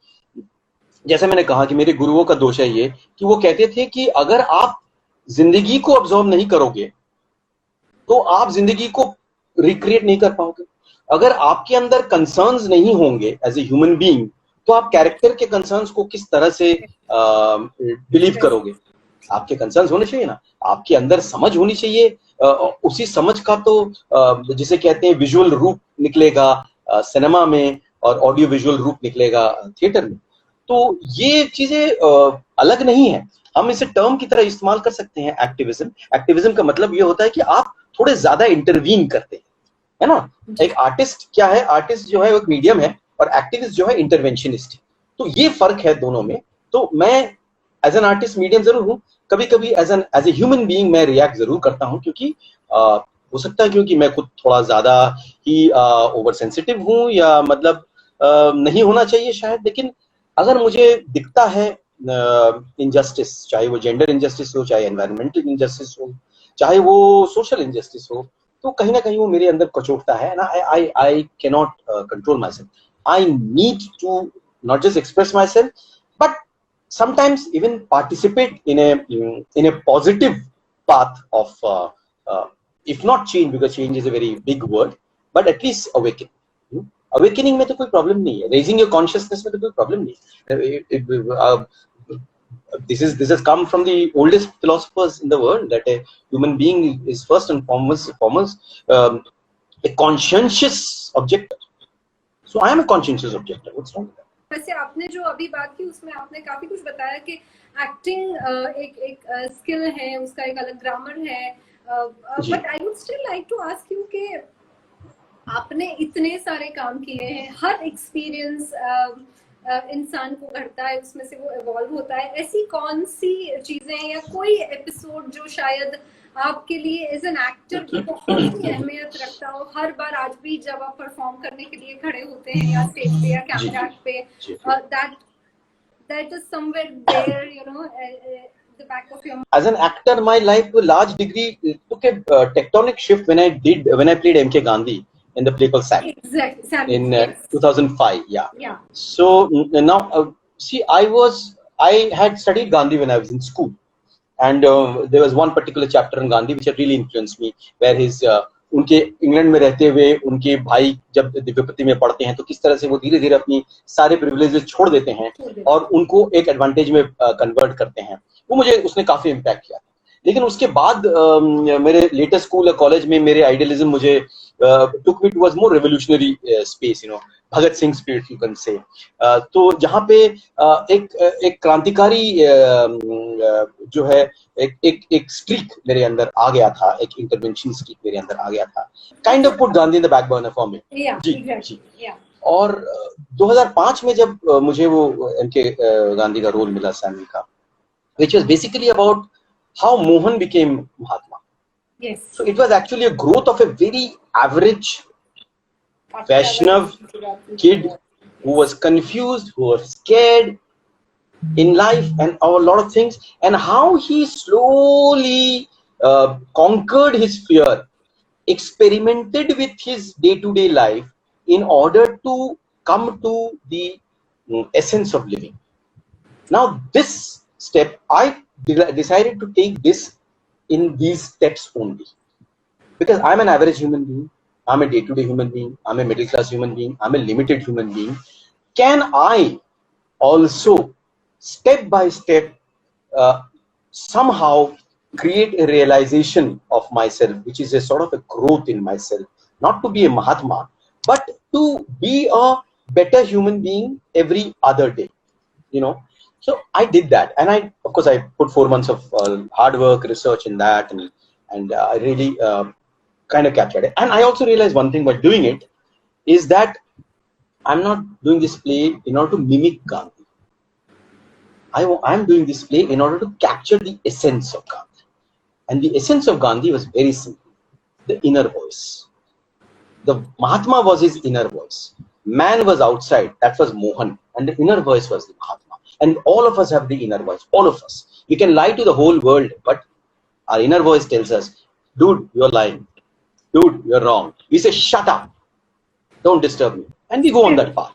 जैसे मैंने कहा कि मेरे गुरुओं का दोष है ये कि वो कहते थे कि अगर आप जिंदगी को ऑब्जर्व नहीं करोगे तो आप जिंदगी को रिक्रिएट नहीं कर पाओगे। अगर आपके अंदर कंसर्न्स नहीं होंगे एज ए ह्यूमन बीइंग, तो आप कैरेक्टर के कंसर्न्स को किस तरह से बिलीव करोगे? आपके कंसर्न्स होने चाहिए ना, आपके अंदर समझ होनी चाहिए, उसी समझ का तो जिसे कहते हैं विजुअल रूप निकलेगा सिनेमा में और ऑडियो विजुअल रूप निकलेगा थिएटर में। तो ये चीजें अलग नहीं है, हम इसे टर्म की तरह इस्तेमाल कर सकते हैं एक्टिविज्म। एक्टिविज्म का मतलब ये होता है कि आप थोड़े ज्यादा इंटरवीन करते हैं, है ना। एक आर्टिस्ट क्या है, आर्टिस्ट जो है एक मीडियम है और एक्टिविस्ट जो है इंटरवेंशनिस्ट है। तो ये फर्क है दोनों में। तो मैं एज एन आर्टिस्ट मीडियम जरूर हूँ, कभी कभी एज ए ह्यूमन बीइंग मैं रिएक्ट जरूर करता हूँ, क्योंकि हो सकता है क्योंकि मैं खुद थोड़ा ज्यादा ही ओवर सेंसिटिव हूँ, या मतलब नहीं होना चाहिए शायद। लेकिन अगर मुझे दिखता है इनजस्टिस, चाहे वो जेंडर इनजस्टिस हो, चाहे एनवायरमेंटल इनजस्टिस हो, चाहे वो सोशल इनजस्टिस हो, तो कहीं ना कहीं वो मेरे अंदर कचोटता है ना। I can not control myself, I need to not just express myself, but sometimes even participate in a positive path of if not change, because change is a very big word, but at least awakening. Awakening में तो कोई problem नहीं है, raising your consciousness में तो कोई problem नहीं है। This has come from the oldest philosophers in the world, that a human being is first and foremost a conscientious objector. So I am a conscientious objector. What's wrong with that? वैसे आपने जो अभी बात की उसमें आपने काफी कुछ बताया कि एक्टिंग एक स्किल है, उसका एक अलग ग्रामर है, but I would still like to ask you कि आपने इतने सारे काम किए हैं, हर एक्सपीरियंस इंसान को घटता है, उसमें से वो इवॉल्व होता है। ऐसी कौन सी चीजें या कोई एपिसोड जो शायद आपके लिए एज एन एक्टर की बहुत ही अहमियत रखता हो, हर बार आज भी जब आप परफॉर्म करने के लिए खड़े होते हैं या स्टेज पे या कैमरा पे, that is somewhere there, you know, the back of your mind? As an actor, my life to a large degree took a tectonic shift when I played M.K. Gandhi in the play called Sally. Exactly. In 2005. Yeah. So now, see, I had studied Gandhi when I was in school, and there was one particular chapter in Gandhi which had really influenced me, where his उनके England में रहते हुए उनके भाई जब दिव्यपति में पढ़ते हैं तो किस तरह से वो धीरे धीरे अपनी सारे प्रिविलेजेस छोड़ देते हैं और उनको एक एडवांटेज में कन्वर्ट करते हैं। वो मुझे उसने काफी इम्पैक्ट किया। लेकिन उसके बाद मेरे लेटर स्कूल और कॉलेज में मेरे आइडियलिज्म मुझे took me towards more revolutionary space, you know, Bhagat Singh spirit you can say. तो जहाँ पे एक क्रांतिकारी जो है एक स्ट्रीक मेरे अंदर आ गया था, एक इंटरवेंशन स्ट्रीक मेरे अंदर आ गया था, kind of put Gandhi in the back burner for me. जी। और 2005 में जब मुझे वो एमके गांधी का रोल मिला सैमी का, which was basically about how Mohan became Mahatma. Yes. So it was actually a growth of a very average Vaishnav kid who was confused, who was scared in life and a lot of things, and how he slowly conquered his fear, experimented with his day-to-day life in order to come to the essence of living. Now this step, I decided to take this in these steps only, because I'm an average human being, I'm a day-to-day human being, I'm a middle-class human being, I'm a limited human being. Can I also step by step somehow create a realization of myself, which is a sort of a growth in myself, not to be a Mahatma, but to be a better human being every other day, you know? So I did that, and I put 4 months of hard work, research in that, and I really kind of captured it. And I also realized one thing by doing it is that I'm not doing this play in order to mimic Gandhi. I'm doing this play in order to capture the essence of Gandhi, and the essence of Gandhi was very simple: the inner voice. The Mahatma was his inner voice. Man was outside, that was Mohan, and the inner voice was the Mahatma. And all of us have the inner voice, all of us. We can lie to the whole world, but our inner voice tells us, dude, you're lying. Dude, you're wrong. We say, shut up. Don't disturb me. And we go on that path.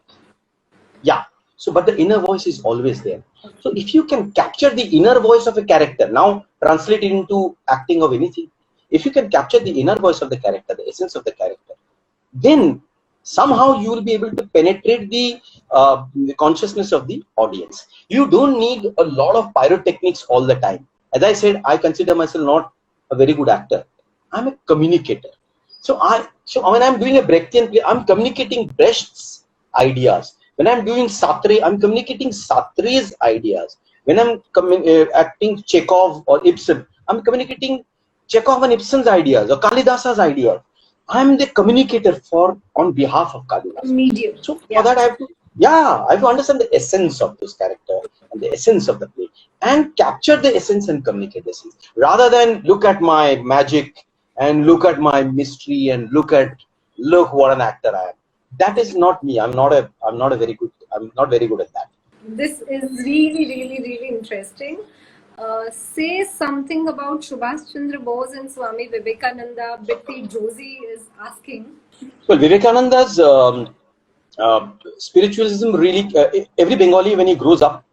Yeah. So, but the inner voice is always there. So if you can capture the inner voice of a character, now translate it into acting of anything. If you can capture the inner voice of the character, the essence of the character, then somehow you will be able to penetrate the consciousness of the audience. You don't need a lot of pyrotechnics all the time. As I said, I consider myself not a very good actor. I'm a communicator. So when I'm doing a Brechtian play, I'm communicating Brecht's ideas. When I'm doing Sartre, I'm communicating Sartre's ideas. When I'm acting Chekhov or Ibsen, I'm communicating Chekhov and Ibsen's ideas or Kalidasa's ideas. I'm the communicator on behalf of Kalidasa. Medium. So for that, I have to understand the essence of this character and the essence of the play and capture the essence and communicate the essence, rather than look at my magic and look at my mystery and look what an actor I am. That is not me. I'm not very good at that. This is really interesting. Say something about Subhash Chandra Bose and Swami Vivekananda. Bitty Josie is asking. Well, Vivekananda's spiritualism really, every Bengali when he grows up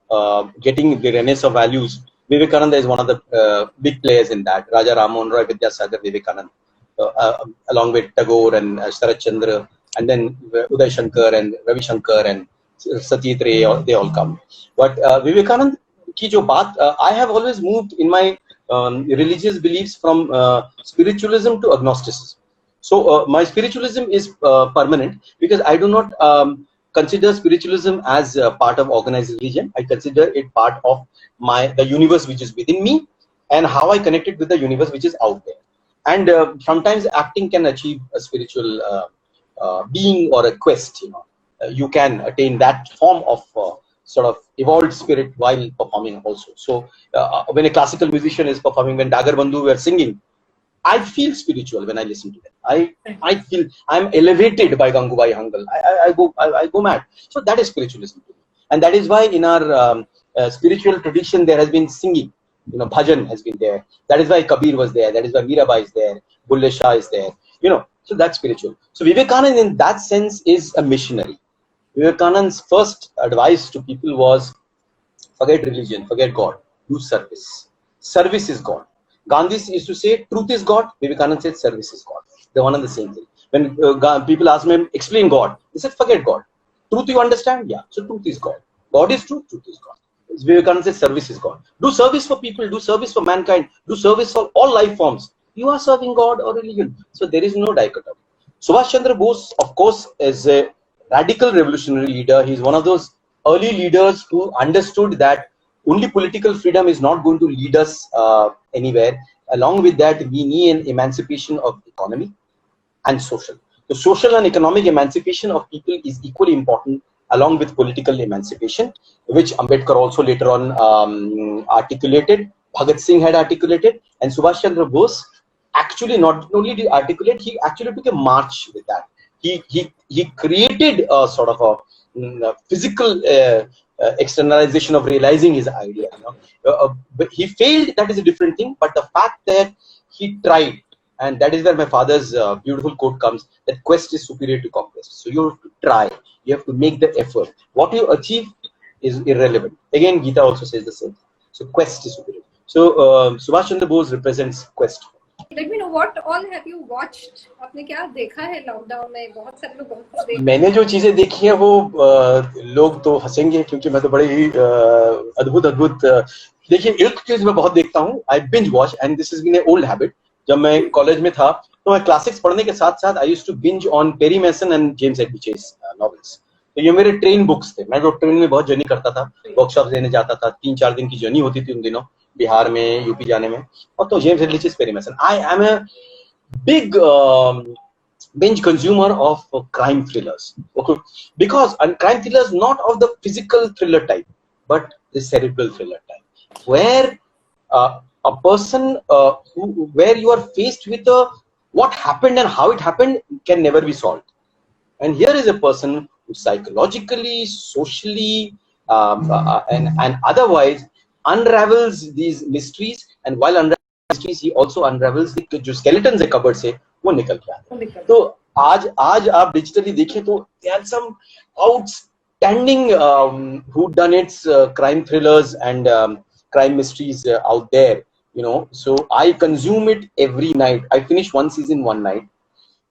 getting the Renaissance values, Vivekananda is one of the big players in that. Raja Rammohn Roy, Vidyasagar, Vivekananda, along with Tagore and Sharat Chandra, and then Uday Shankar and Ravi Shankar and Satyajit Ray, they all come. But Vivekananda ki jo baat, I have always moved in my religious beliefs from spiritualism to agnosticism. So my spiritualism is permanent because I do not consider spiritualism as a part of organized religion. I consider it part of the universe which is within me and how I connect it with the universe which is out there. And sometimes acting can achieve a spiritual being or a quest. You can attain that form of sort of evolved spirit while performing also. So when a classical musician is performing, when Dagar Bandhu were singing, I feel spiritual when I listen to them. I feel I'm elevated by Gangubai Hangal. I go mad. So that is spiritualism to me. And that is why in our spiritual tradition there has been singing. Bhajan has been there. That is why Kabir was there. That is why Mirabai is there. Bulle Shah is there. So that's spiritual. So Vivekananda in that sense is a missionary. Vivekananda's first advice to people was, forget religion, forget God, do service. Service is God. Gandhi used to say, truth is God. Vivekananda said, service is God. They're one and the same thing. When people ask me, explain God, he said, forget God. Truth you understand? Yeah. So truth is God. God is truth, truth is God. Vivekananda said, service is God. Do service for people, do service for mankind, do service for all life forms. You are serving God or religion. So there is no dichotomy. Subhash Chandra Bose, of course, is a radical revolutionary leader. He's one of those early leaders who understood that only political freedom is not going to lead us anywhere. Along with that, we need an emancipation of economy and social. The social and economic emancipation of people is equally important along with political emancipation, which Ambedkar also later on articulated, Bhagat Singh had articulated, and Subhash Chandra Bose actually not only did articulate, he actually took a march with that. He created a sort of a physical externalization of realizing his idea. But he failed, that is a different thing. But the fact that he tried, and that is where my father's beautiful quote comes, that quest is superior to conquest. So you have to try, you have to make the effort. What you achieve is irrelevant. Again, Gita also says the same. So quest is superior. So Subhash Chandra Bose represents quest. Let me know what all have you watched. आपने क्या देखा है lockdown में? बहुत सारे लोग बहुत कुछ देख। मैंने जो चीजें देखी हैं वो लोग तो हंसेंगे क्योंकि मैं तो बड़े ही अद्भुत देखिए एक चीज मैं बहुत देखता हूँ। I binge watch and this has been an old habit. जब मैं कॉलेज में था तो मैं क्लासिक्स पढ़ने के साथ साथ I used to binge on Perry Mason and James Edgar Chase novels. तो ये मेरे ट्रेन बुक्स थे। मैं तो ट्रेन में बहुत जर्नी करता था, वर्कशॉप देने जाता था, 3-4 दिन की जर्नी होती थी उन दिनों बिहार में, यूपी जाने में। और तो James Edgar Chase, Perry Mason, I am a big binge consumer of crime thrillers, okay, because crime thrillers not of the physical thriller type but the cerebral thriller type, where a person where you are faced with what happened and how it happened can never be solved. And here is a person who psychologically, socially, and otherwise unravels these mysteries, and while unravels mysteries he also unravels the जो skeletons है cupboard से वो निकल के आते हैं। तो आज आप digitally देखें तो there are some outstanding whodunits, crime thrillers and crime mysteries out there, you know. So I consume it every night. I finish one season one night.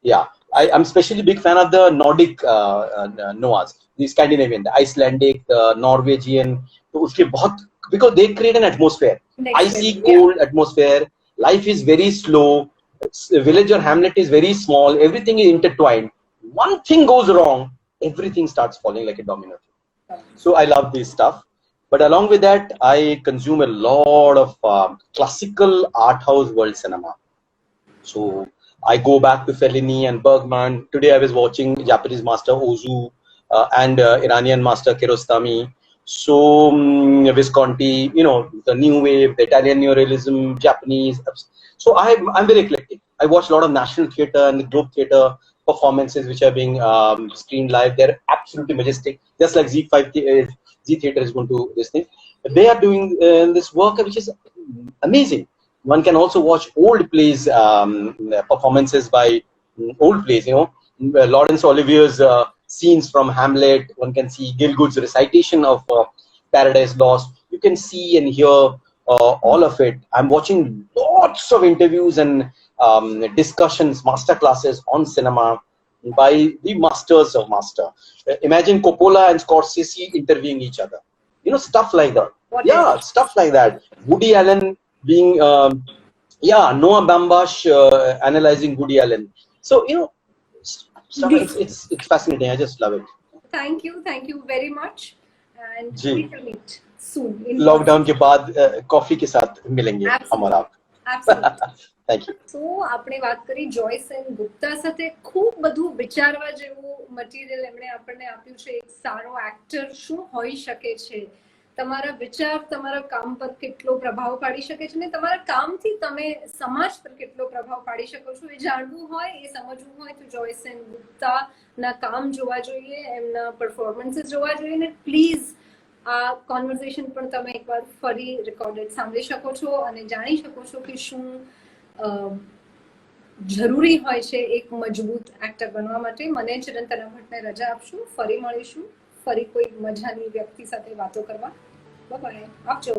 Yeah, I'm especially big fan of the Nordic Noahs, the Scandinavian, the Icelandic, the Norwegian. तो उसके बहुत, because they create an atmosphere, icy cold atmosphere. Life is very slow. Village or hamlet is very small. Everything is intertwined. One thing goes wrong, everything starts falling like a domino. So I love this stuff. But along with that, I consume a lot of classical art house world cinema. So I go back to Fellini and Bergman. Today I was watching Japanese master Ozu and Iranian master Kiarostami. So Visconti, you know, the new wave, the Italian neorealism, Japanese. So I'm very eclectic. I watch a lot of National Theatre and the Globe Theatre performances which are being screened live. They're absolutely majestic, just like Z5 Z Theatre is going to this thing. They are doing this work which is amazing. One can also watch old plays, performances by old plays, you know, Laurence Olivier's scenes from Hamlet. One can see Gielgud's recitation of Paradise Lost. You can see and hear all of it. I'm watching lots of interviews and discussions, master classes on cinema by the masters of master. Imagine Coppola and Scorsese interviewing each other. You know, stuff like that. Stuff like that. Woody Allen being Noah Baumbach analyzing Woody Allen. So you know, it's fascinating. I just love it. Thank you very much, and we will meet soon. Lockdown के बाद coffee के साथ मिलेंगे हम और आप. Absolutely. Thank you. So આપણે વાત કરી જોયસેન ગુપ્તા સાથે, ખૂબ બધું વિચારવા જેવું મટીરિયલ એમણે આપણને આપ્યું છે. એક સારો એક્ટર શું હોઈ શકે છે, તમારા વિચાર તમારા કામ પર કેટલો પ્રભાવ પાડી શકે છે ને તમારા કામથી તમે સમાજ પર કેટલો પ્રભાવ પાડી શકો છો, એ જાણવું હોય, એ સમજવું હોય તો જોયસેન ગુપ્તાના કામ જોવા જોઈએ, એમના પરફોર્મન્સીસ જોવા જોઈએ. ને પ્લીઝ આ કોન્વર્ઝેશન પણ તમે એકવાર ફરી રેકોર્ડેડ સાંભળી શકો છો અને જાણી શકો છો કે શું જરૂરી હોય છે એક મજબૂત એક્ટર બનવા માટે. મને ચિરંતન ભટ્ટને રજા આપશું. ફરી મળીશું, ફરી કોઈ મજાની વ્યક્તિ સાથે વાતો કરવા. બાય બાય, આવજો.